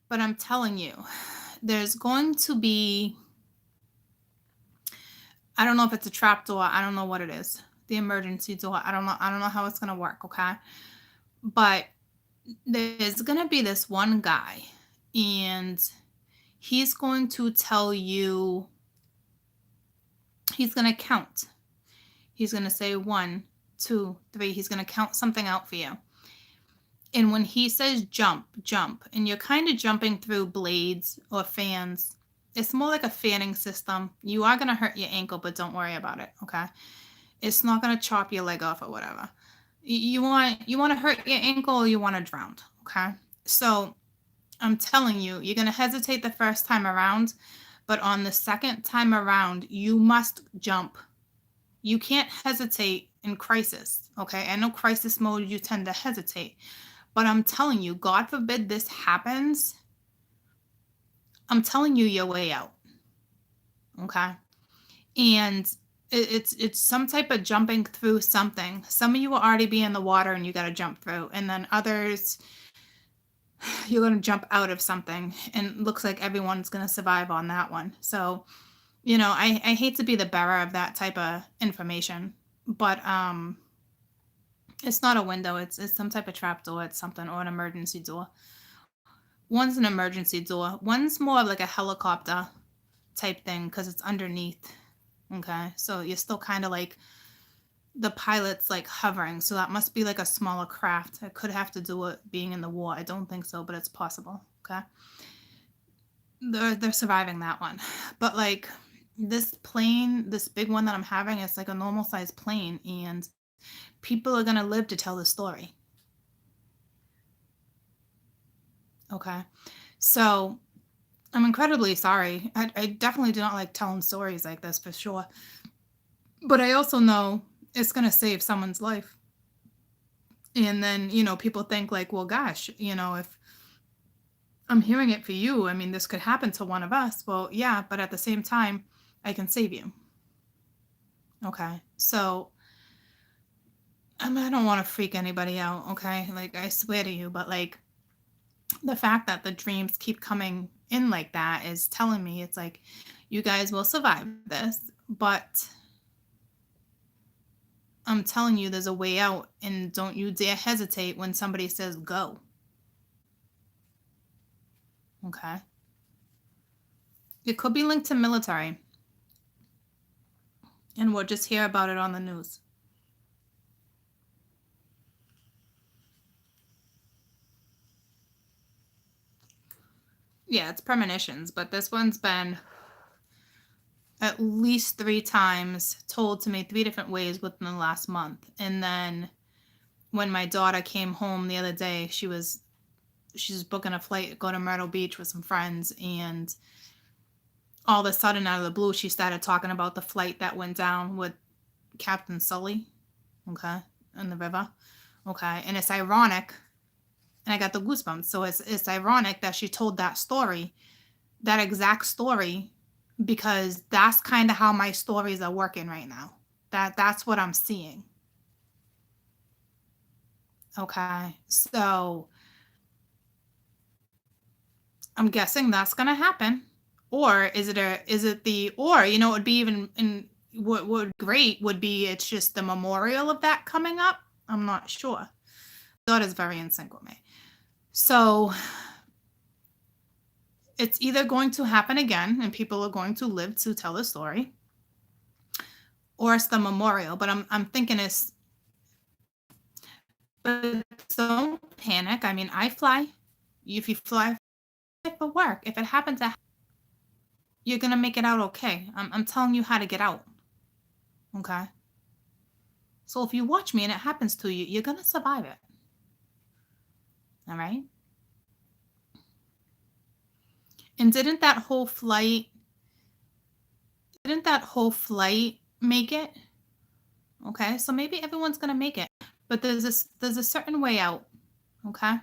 But I'm telling you, there's going to be, I don't know if it's a trap door. I don't know what it is. The emergency door. I don't know how it's going to work, okay? But there's going to be this one guy, and he's going to tell you, he's going to count. He's going to say 1, 2, 3. He's going to count something out for you. And when he says jump, jump, and you're kind of jumping through blades or fans, it's more like a fanning system. You are going to hurt your ankle, but don't worry about it, okay? It's not going to chop your leg off or whatever. You want to hurt your ankle or you want to drown, okay? So I'm telling you, you're going to hesitate the first time around, but on the second time around, you must jump. You can't hesitate in crisis, okay? I know crisis mode, you tend to hesitate. But I'm telling you, God forbid this happens, I'm telling you your way out, okay? And it's some type of jumping through something. Some of you will already be in the water and you got to jump through. And then others, you're going to jump out of something. And it looks like everyone's going to survive on that one. So, you know, I hate to be the bearer of that type of information. But it's not a window. It's some type of trap door. It's something, or an emergency door. One's an emergency door. One's more of like a helicopter type thing because it's underneath. Okay, so you're still kind of like the pilot's like hovering. So that must be like a smaller craft. It could have to do with being in the war. I don't think so, but it's possible. Okay, they're surviving that one. But like this plane, this big one that I'm having, is like a normal sized plane, and people are going to live to tell the story. Okay. So I'm incredibly sorry. I definitely do not like telling stories like this for sure. But I also know it's going to save someone's life. And then, you know, people think like, well, gosh, you know, if I'm hearing it for you, I mean, this could happen to one of us. Well, yeah, but at the same time, I can save you. Okay. So I don't want to freak anybody out, okay? Like, I swear to you, but like the fact that the dreams keep coming in like that is telling me it's like, you guys will survive this, but I'm telling you there's a way out, and don't you dare hesitate when somebody says go. Okay? It could be linked to military, and we'll just hear about it on the news. Yeah, it's premonitions, but this one's been at least 3 times told to me 3 different ways within the last month. And then when my daughter came home the other day, she's booking a flight to go to Myrtle Beach with some friends, and all of a sudden out of the blue she started talking about the flight that went down with Captain Sully, okay, in the river. Okay, and it's ironic, and I got the goosebumps. So it's ironic that she told that story, that exact story, because that's kind of how my stories are working right now. That's what I'm seeing. Okay, so I'm guessing that's gonna happen. Or is it or, you know, it would be even in what would great would be it's just the memorial of that coming up. I'm not sure. God is very in sync with me. So it's either going to happen again and people are going to live to tell the story, or it's the memorial. But I'm thinking it's, but don't panic. I mean, I fly. If you fly for work, if it happens, you're gonna make it out okay. I'm telling you how to get out. Okay. So if you watch me and it happens to you, you're gonna survive it. All right. And didn't that whole flight make it? Okay, so maybe everyone's gonna make it, but there's a certain way out. Okay,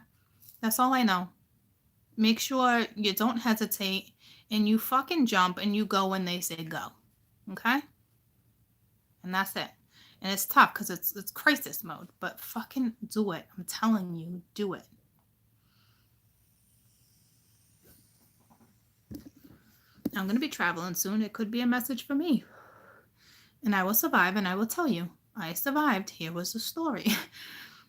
that's all I know. Make sure you don't hesitate and you fucking jump and you go when they say go. Okay, and that's it. And it's tough because it's crisis mode, but fucking do it. I'm telling you, do it. I'm going to be traveling soon. It could be a message for me. And I will survive, and I will tell you, I survived. Here was the story.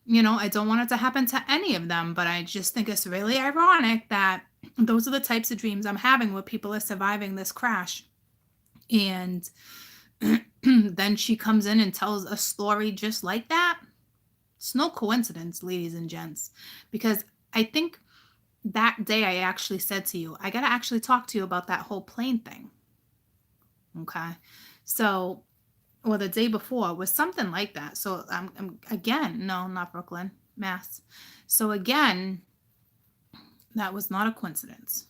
You know, I don't want it to happen to any of them, but I just think it's really ironic that Those are the types of dreams I'm having where people are surviving this crash. And then she comes in and tells a story just like that. It's no coincidence, ladies and gents, because I think that day I actually said to you, I got to actually talk to you about that whole plane thing. Okay. So, or the day before was something like that. So, again, no, not Brooklyn, Mass. So, again, that was not a coincidence.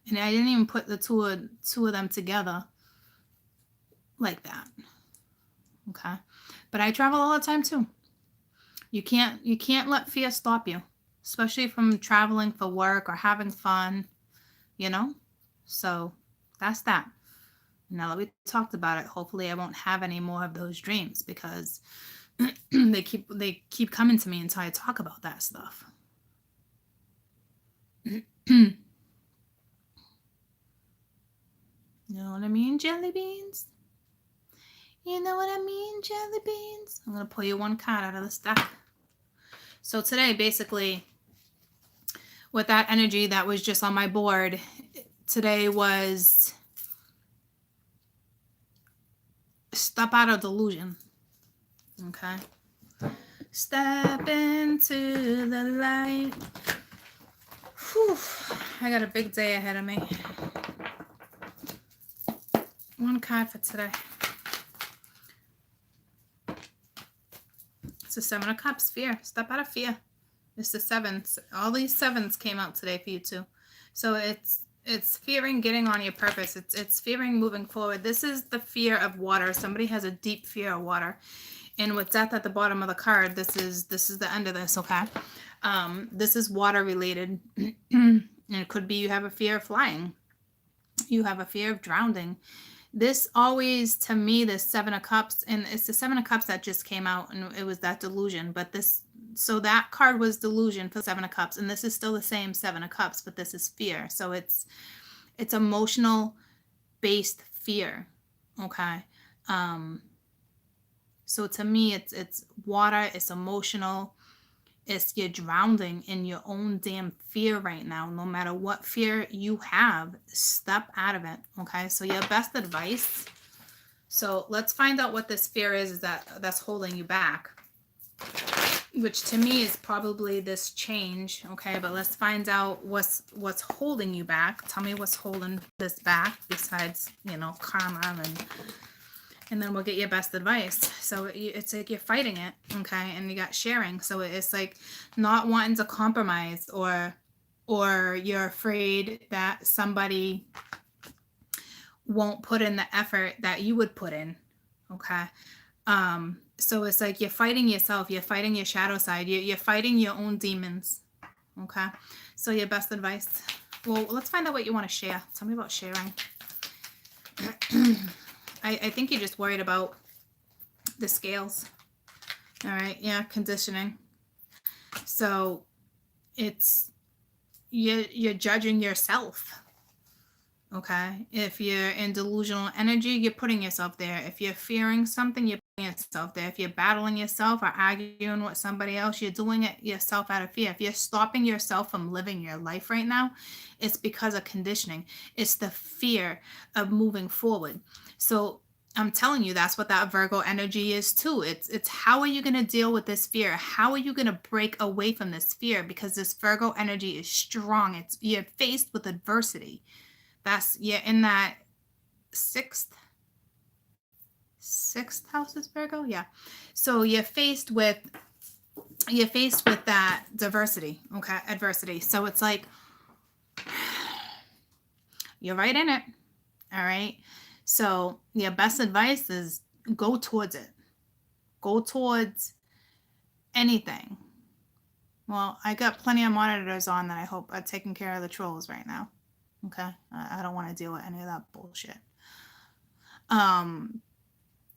And I didn't even put the two of them together like that. Okay. But I travel all the time too. You can't let fear stop you, especially from traveling for work or having fun, you know? So that's that. Now that we talked about it, hopefully I won't have any more of those dreams because they keep coming to me until I talk about that stuff. You know what I mean, jelly beans? You know what I mean, jelly beans? I'm going to pull you one card out of the stack. So today, basically, with that energy that was just on my board, today was step out of delusion. Okay? Step into the light. Whew. I got a big day ahead of me. One card for today. It's the Seven of Cups, fear. Step out of fear. It's the sevens. All these sevens came out today for you too. So it's fearing getting on your purpose. It's fearing moving forward. This is the fear of water. Somebody has a deep fear of water. And with death at the bottom of the card, this is the end of this, okay? This is water related. And it could be you have a fear of flying. You have a fear of drowning. This always, to me, this Seven of Cups, and it's the Seven of Cups that just came out, and it was that delusion. But this, so that card was delusion for Seven of Cups, and this is still the same Seven of Cups, but this is fear. So it's emotional based fear, okay? So to me, it's water, it's emotional. It's you're drowning in your own damn fear right now. No matter what fear you have, step out of it. Okay. So your best advice. So let's find out what this fear is that's holding you back. Which to me is probably this change. Okay, but let's find out what's holding you back. Tell me what's holding this back besides, karma and then we'll get your best advice. So it's like you're fighting it, okay? And you got sharing. So it's like not wanting to compromise or you're afraid that somebody won't put in the effort that you would put in, okay? So it's like you're fighting yourself. You're fighting your shadow side. You're fighting your own demons, okay? So your best advice. Well, let's find out what you want to share. Tell me about sharing. I think you're just worried about the scales. All right. Yeah. Conditioning. So it's, you're judging yourself. Okay. If you're in delusional energy, you're putting yourself there. If you're fearing something, you're putting yourself there. If you're battling yourself or arguing with somebody else, you're doing it yourself out of fear. If you're stopping yourself from living your life right now, it's because of conditioning. It's the fear of moving forward. So I'm telling you, that's what that Virgo energy is too. It's how are you going to deal with this fear? How are you going to break away from this fear? Because this Virgo energy is strong. You're faced with adversity. You're in that sixth house is Virgo. Yeah. So you're faced with that adversity. So it's like, you're right in it. All right. So your best advice is go towards it. Go towards anything. Well, I got plenty of monitors on that I hope are taking care of the trolls right now. Okay. I don't want to deal with any of that bullshit. And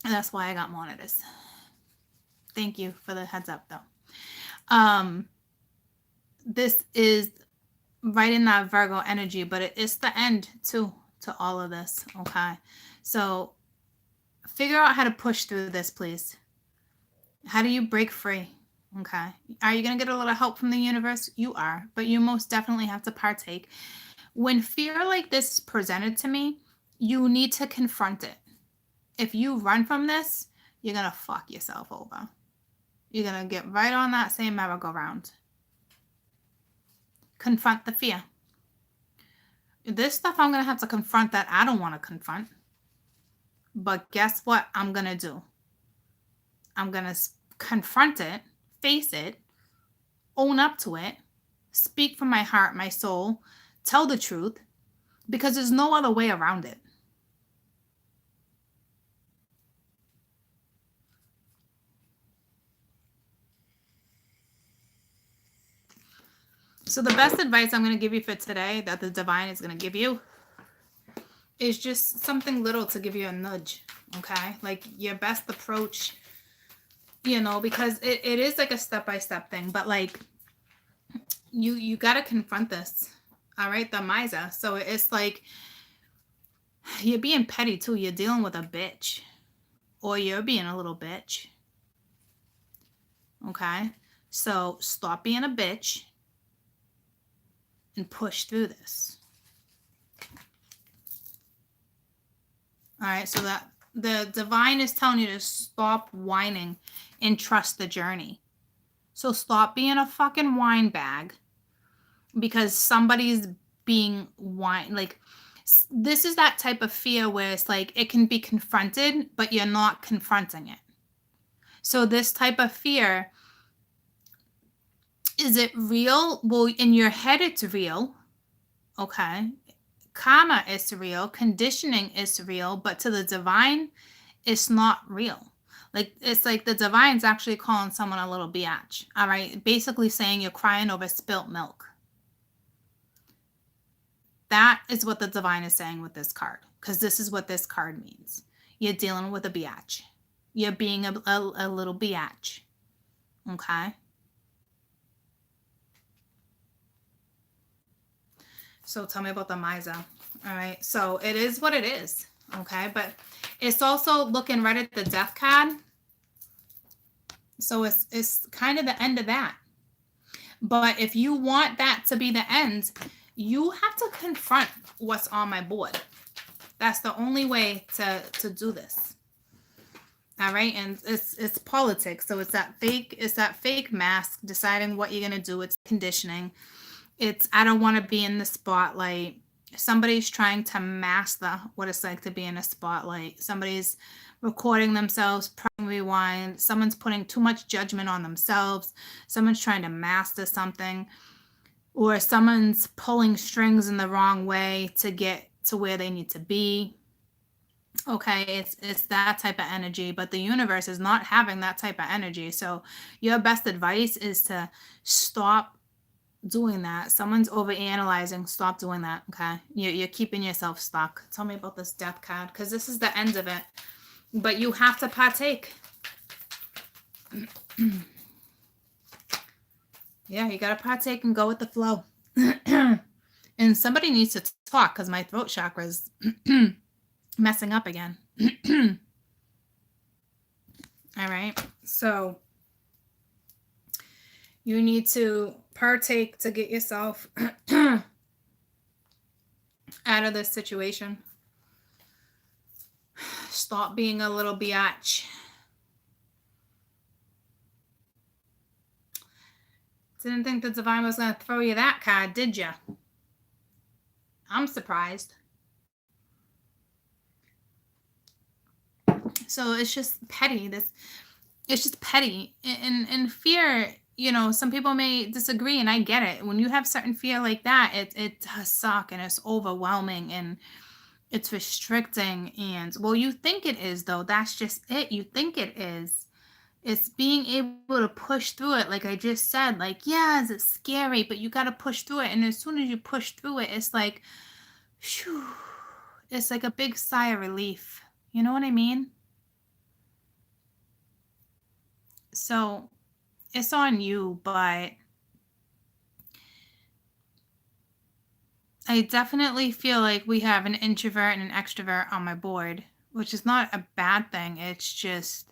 that's why I got monitors. Thank you for the heads up though. This is right in that Virgo energy, but it is the end too to all of this. Okay. So figure out how to push through this, please. How do you break free? Okay. Are you going to get a little help from the universe? You are, but you most definitely have to partake. When fear like this is presented to me, you need to confront it. If you run from this, you're going to fuck yourself over. You're going to get right on that same merry-go-round. Confront the fear. This stuff I'm going to have to confront that I don't want to confront. But guess what I'm going to do? I'm going to confront it, face it, own up to it, speak from my heart, my soul, tell the truth, because there's no other way around it. So the best advice I'm going to give you for today that the divine is going to give you is just something little to give you a nudge, okay? Like your best approach, you know, because it is like a step-by-step thing, but like you got to confront this, all right? The miser. So it's like you're being petty too. You're dealing with a bitch, or you're being a little bitch, okay? So stop being a bitch and push through this. All right, so that the divine is telling you to stop whining and trust the journey. So stop being a fucking whine bag because somebody's being whine. Like, this is that type of fear where it's like it can be confronted, but you're not confronting it. So this type of fear, is it real? Well, in your head, it's real. Okay. Karma is real. Conditioning is real. But to the divine, it's not real. Like, it's like the divine's actually calling someone a little biatch. All right. Basically saying you're crying over spilt milk. That is what the divine is saying with this card. Because this is what this card means. You're dealing with a biatch. You're being a little biatch. Okay. So tell me about the miser. All right. So it is what it is. Okay. But it's also looking right at the death card. So it's kind of the end of that. But if you want that to be the end, you have to confront what's on my board. That's the only way to do this. All right. And it's politics. So it's that fake mask, deciding what you're going to do. It's conditioning. It's, I don't want to be in the spotlight. Somebody's trying to mask what it's like to be in a spotlight. Somebody's recording themselves, pressing rewind. Someone's putting too much judgment on themselves. Someone's trying to master something. Or someone's pulling strings in the wrong way to get to where they need to be. Okay, it's that type of energy, but the universe is not having that type of energy. So your best advice is to stop doing that. Someone's overanalyzing. Stop doing that. Okay, you're keeping yourself stuck. Tell me about this death card, because this is the end of it. But you have to partake. Yeah, you gotta partake and go with the flow. And somebody needs to talk because my throat chakra is messing up again. All right, so you need to partake to get yourself out of this situation. Stop being a little biatch. Didn't think the divine was going to throw you that card, did you? I'm surprised. So it's just petty. It's just petty. And fear, you know, some people may disagree, and I get it. When you have certain fear like that, it does suck, and it's overwhelming, and it's restricting. And, well, you think it is, though. That's just it. You think it is. It's being able to push through it. Like I just said, like, yes, it's scary, but you got to push through it. And as soon as you push through it, it's like, whew, it's like a big sigh of relief. You know what I mean? So it's on you, but I definitely feel like we have an introvert and an extrovert on my board, which is not a bad thing. It's just,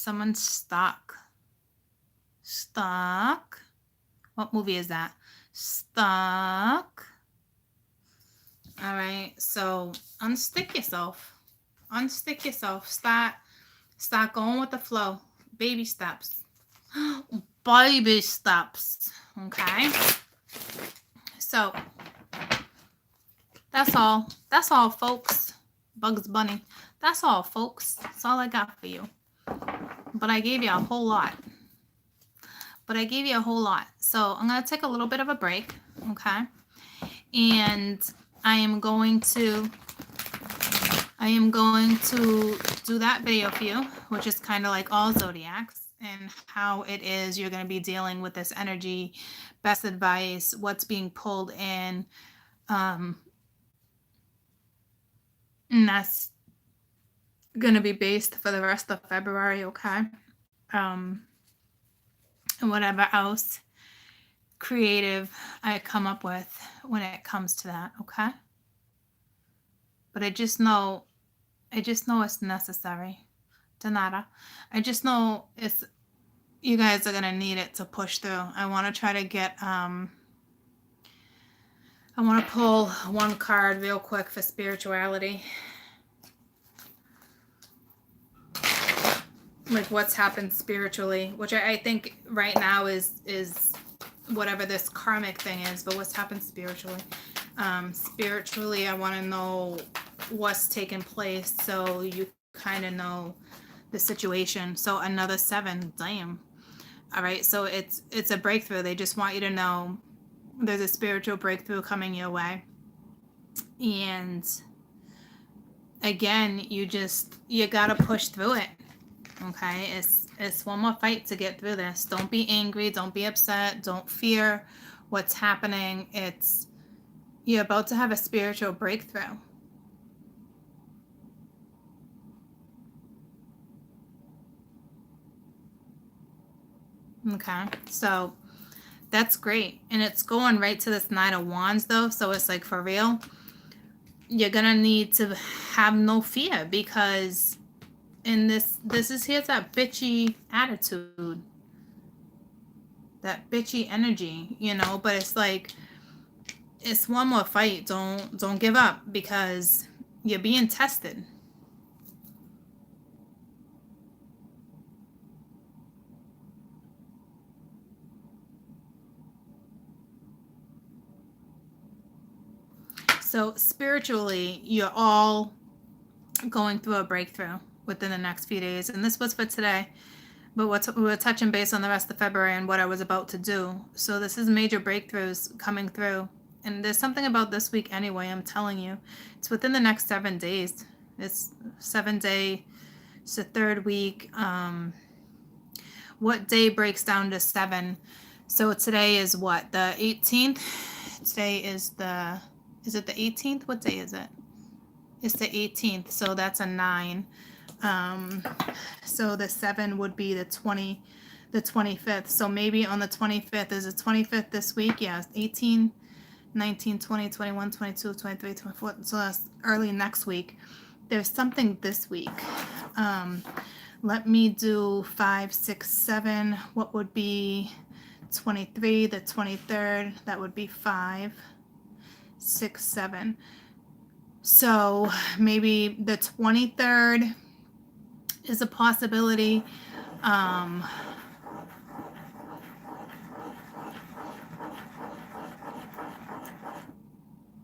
Someone's stuck. Stuck. What movie is that? Stuck. All right. So unstick yourself. Unstick yourself. Start going with the flow. Baby steps. Baby steps. Okay. So that's all. That's all, folks. Bugs Bunny. That's all, folks. That's all I got for you. But I gave you a whole lot. So I'm going to take a little bit of a break. Okay. And I am going to do that video for you, which is kind of like all zodiacs and how it is you're going to be dealing with this energy, best advice, what's being pulled in. And that's going to be based for the rest of February, okay? And whatever else creative I come up with when it comes to that, okay? But I just know it's necessary. De nada. I just know you guys are gonna need it to push through. I want to try to get I want to pull one card real quick for spirituality. Like what's happened spiritually, which I think right now is whatever this karmic thing is, but what's happened spiritually. Spiritually, I want to know what's taken place so you kind of know the situation. So another 7, damn. All right, so it's a breakthrough. They just want you to know there's a spiritual breakthrough coming your way. And again, you got to push through it. Okay, it's one more fight to get through this. Don't be angry, don't be upset, don't fear what's happening. You're about to have a spiritual breakthrough. Okay, so that's great. And it's going right to this 9 of Wands though, so it's like for real. You're gonna need to have no fear because in here's that bitchy attitude, that bitchy energy, but it's like it's one more fight. Don't give up because you're being tested. So spiritually, you're all going through a breakthrough within the next few days. And this was for today, but we're touching base on the rest of February and what I was about to do. So this is major breakthroughs coming through. And there's something about this week anyway, I'm telling you. It's within the next 7 days. It's 7 day. It's the 3rd week. What day breaks down to 7? So today is what? The 18th? Today is it the 18th? What day is it? It's the 18th. So that's a 9. So the 7 would be the 25th. So maybe on the 25th, is it 25th this week? Yeah, 18, 19, 20, 21, 22, 23, 24. So that's early next week. There's something this week. Let me do 5, 6, 7. What would be 23, the 23rd? That would be 5, 6, 7. So maybe the 23rd is a possibility.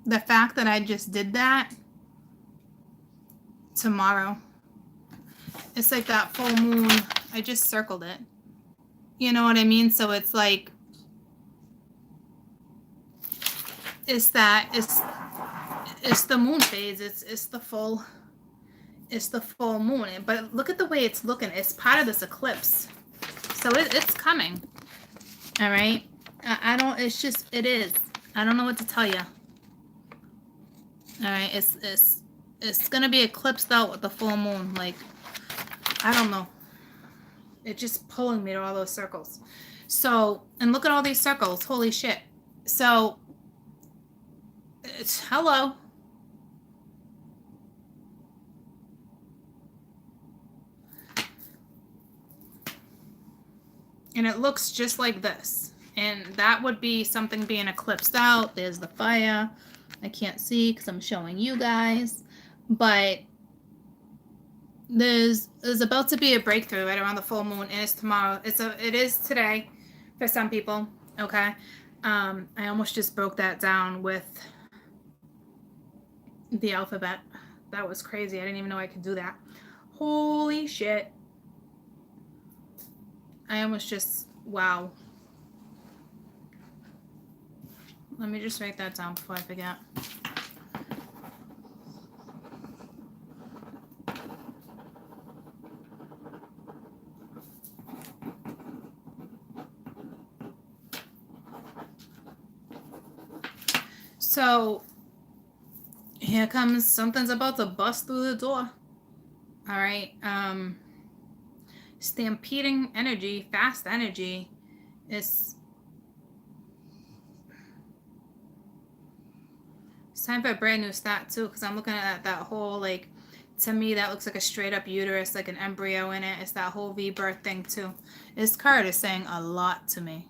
The fact that I just did that tomorrow, it's like that full moon. I just circled it. You know what I mean? So it's like, it's the moon phase. It's the full moon. But look at the way it's looking. It's part of this eclipse. So it's coming. All right. It is. I don't know what to tell you. All right. It's going to be eclipsed out with the full moon. Like, I don't know. It's just pulling me to all those circles. So, and look at all these circles. Holy shit. So, hello. And it looks just like this. And that would be something being eclipsed out. There's the fire. I can't see because I'm showing you guys. But there's about to be a breakthrough right around the full moon, and it's tomorrow. It is today for some people. Okay. I almost just broke that down with the alphabet. That was crazy. I didn't even know I could do that. Holy shit. I almost just, wow. Let me just write that down before I forget. So here comes, something's about to bust through the door. All right. Stampeding energy, fast energy. It's time for a brand new start too, because I'm looking at that whole, like, to me that looks like a straight up uterus, like an embryo in it. It's that whole rebirth thing too. This card is saying a lot to me.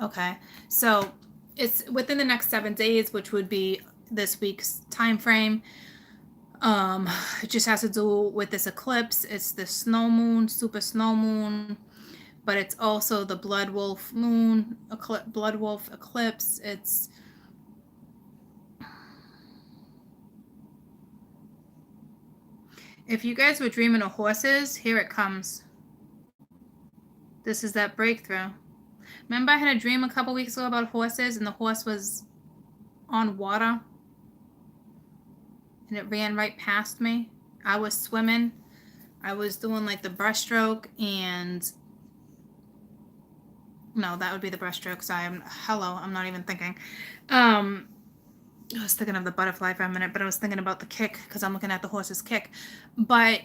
Okay, so it's within the next 7 days, which would be this week's time frame. It just has to do with this eclipse. It's the snow moon, super snow moon, but it's also the blood wolf moon, blood wolf eclipse. It's if you guys were dreaming of horses, here it comes. This is that breakthrough. Remember I had a dream a couple weeks ago about horses, and the horse was on water and it ran right past me. I was swimming. I was doing like the breaststroke, and no, that would be the breaststroke. So I'm not even thinking. I was thinking of the butterfly for a minute, but I was thinking about the kick because I'm looking at the horse's kick. But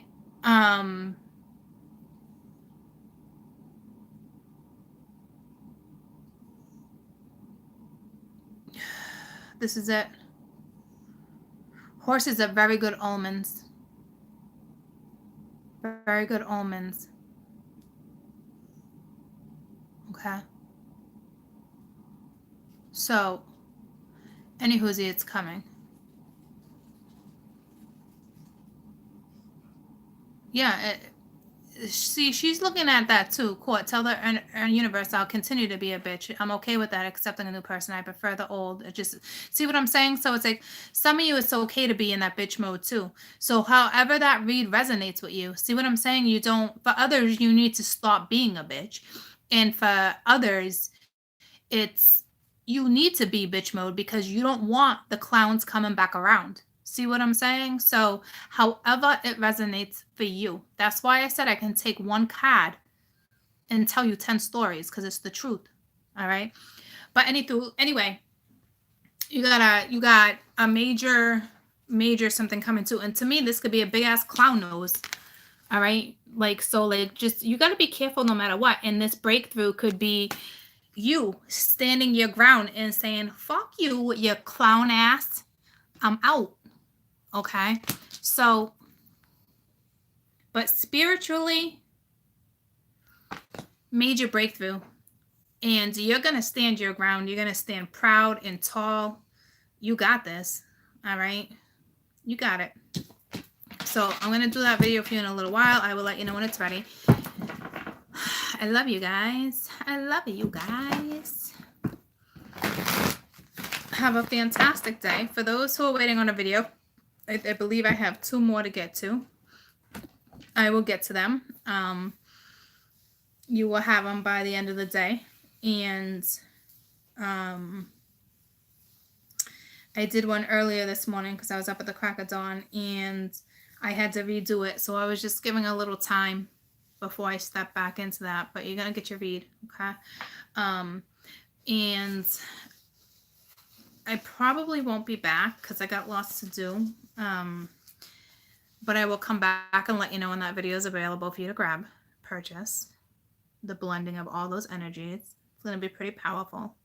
this is it. Horses are very good omens. Very good omens. Okay. So, anywhoosie, it's coming. Yeah, see, she's looking at that too. Court, tell the universe I'll continue to be a bitch. I'm okay with that, accepting a new person. I prefer the old. It just, see what I'm saying? So it's like, some of you, it's okay to be in that bitch mode too. So however that read resonates with you, see what I'm saying? You don't, for others, you need to stop being a bitch. And for others, it's, you need to be bitch mode because you don't want the clowns coming back around. See what I'm saying? So however it resonates for you. That's why I said I can take one card and tell you 10 stories because it's the truth. All right. But anyway, you got a major something coming too. And to me, this could be a big ass clown nose. All right. Like, so like, just, you got to be careful no matter what. And this breakthrough could be you standing your ground and saying, fuck you, you clown ass. I'm out. Okay. So, but spiritually, major breakthrough. And you're going to stand your ground. You're going to stand proud and tall. You got this. All right. You got it. So I'm going to do that video for you in a little while. I will let you know when it's ready. I love you guys. I love you guys. Have a fantastic day. For those who are waiting on a video, I believe I have 2 more to get to. I will get to them. You will have them by the end of the day. And I did one earlier this morning because I was up at the crack of dawn and I had to redo it. So I was just giving a little time before I step back into that. But you're going to get your read, okay? And I probably won't be back because I got lots to do. But I will come back and let you know when that video is available for you to grab, purchase. The blending of all those energies. It's going to be pretty powerful.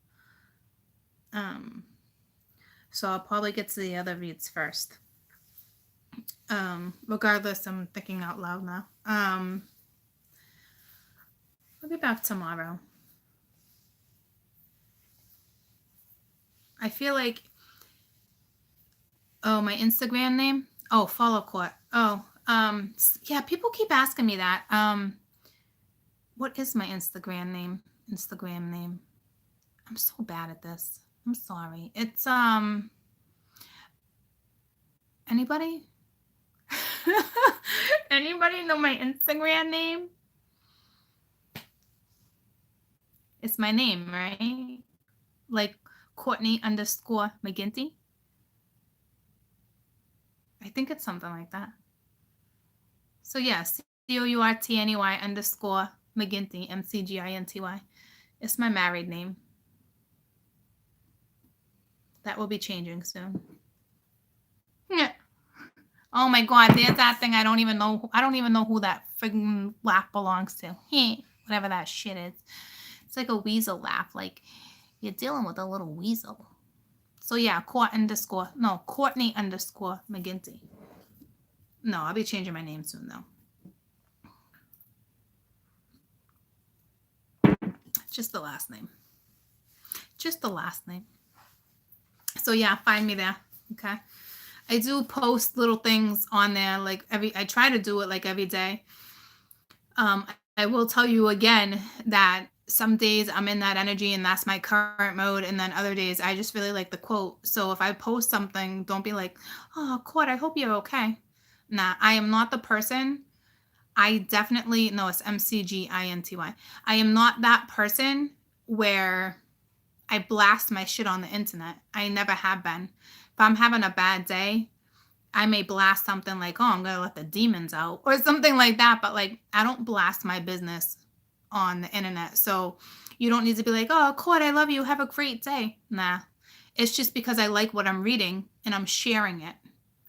So I'll probably get to the other reads first. Regardless, I'm thinking out loud now. I'll be back tomorrow. I feel like, oh, my Instagram name? Oh, follow court. Oh, yeah, people keep asking me that. What is my Instagram name? Instagram name. I'm so bad at this. I'm sorry. It's, anybody? Anybody know my Instagram name? It's my name, right? Like Courtney_McGinty. I think it's something like that. So yes, COURTNEY_McGinty, MCGINTY. It's my married name. That will be changing soon. Yeah. Oh my God, there's that thing I don't even know. I don't even know who that friggin' laugh belongs to. Whatever that shit is. It's like a weasel laugh. Like you're dealing with a little weasel. So yeah, Courtney_McGinty. No, I'll be changing my name soon though. Just the last name. Just the last name. So yeah, find me there. Okay. I do post little things on there like I try to do it like every day. I will tell you again that some days I'm in that energy and that's my current mode, and then other days I just really like the quote. So if I post something, don't be like, oh, Court, I hope you're okay. Nah, I am not the person. I definitely, no, it's MCGINTY. I am not that person where I blast my shit on the internet. I never have been. If I'm having a bad day, I may blast something like, oh, I'm going to let the demons out or something like that. But like, I don't blast my business on the internet. So you don't need to be like, oh, Court, I love you. Have a great day. Nah, it's just because I like what I'm reading and I'm sharing it.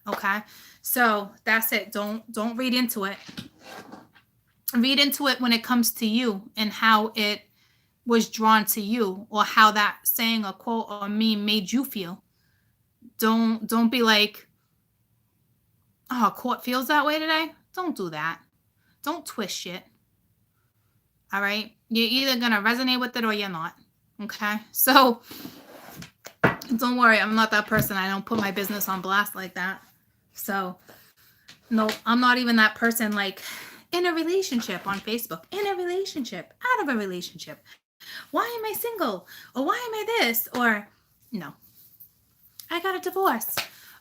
Okay. So that's it. Don't read into it. Read into it when it comes to you and how it was drawn to you, or how that saying or quote or meme made you feel. Don't be like, oh, Court feels that way today. Don't do that. Don't twist shit. All right. You're either going to resonate with it or you're not. Okay. So don't worry. I'm not that person. I don't put my business on blast like that. So no, I'm not even that person like in a relationship on Facebook, in a relationship, out of a relationship. Why am I single? Or why am I this? Or no, I got a divorce.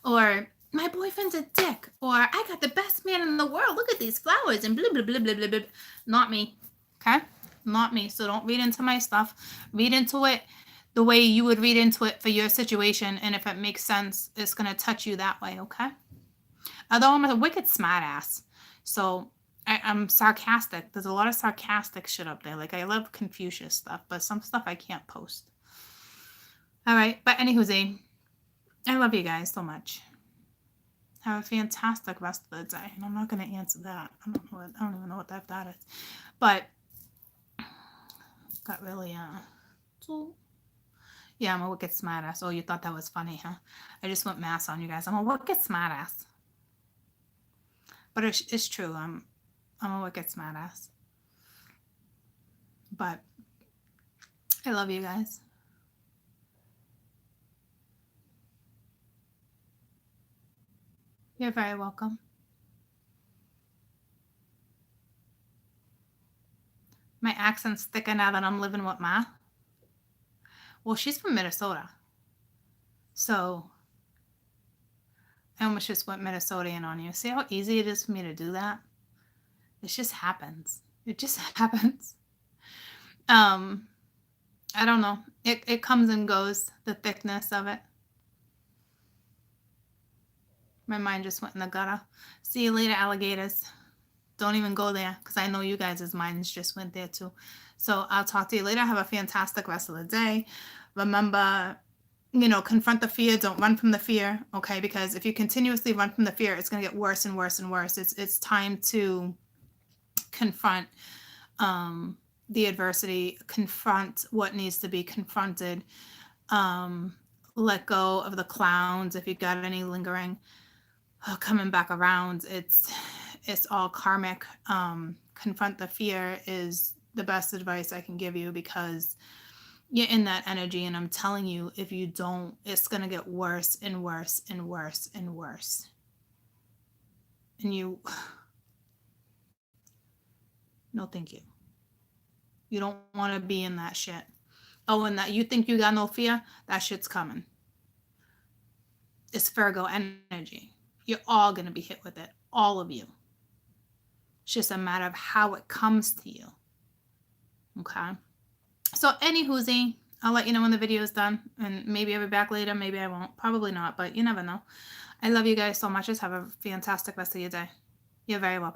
Or my boyfriend's a dick. Or I got the best man in the world. Look at these flowers and blah, blah, blah, blah, blah, blah. Not me. Okay? Not me. So don't read into my stuff. Read into it the way you would read into it for your situation. And if it makes sense, it's going to touch you that way. Okay? Although I'm a wicked smart ass. So I'm sarcastic. There's a lot of sarcastic shit up there. Like I love Confucius stuff, but some stuff I can't post. All right. But anywho, I love you guys so much. Have a fantastic rest of the day. And I'm not going to answer that. I don't even know what that is. But got really, yeah, I'm a wicked smartass. Oh, you thought that was funny, huh? I just went mass on you guys. I'm a wicked smartass. But it's true. I'm a wicked smartass. But I love you guys. You're very welcome. My accent's thicker now that I'm living with Ma. Well, she's from Minnesota. So I almost just went Minnesotan on you. See how easy it is for me to do that? It just happens. It just happens. I don't know. It comes and goes, the thickness of it. My mind just went in the gutter. See you later, alligators. Don't even go there because I know you guys' minds just went there too. So I'll talk to you later. Have a fantastic rest of the day. Remember, confront the fear. Don't run from the fear, okay? Because if you continuously run from the fear, it's going to get worse and worse and worse. It's time to confront the adversity, confront what needs to be confronted, let go of the clowns if you've got any lingering. Coming back around, it's all karmic. Confront the fear is the best advice I can give you, because you're in that energy, and I'm telling you, if you don't, it's going to get worse and worse and worse and worse. And you, no, thank you. You don't want to be in that shit. Oh, and that you think you got no fear, that shit's coming. It's Virgo energy. You're all going to be hit with it. All of you. It's just a matter of how it comes to you. Okay? So, any whoozy, I'll let you know when the video is done. And maybe I'll be back later. Maybe I won't. Probably not. But you never know. I love you guys so much. Just have a fantastic rest of your day. You're very welcome.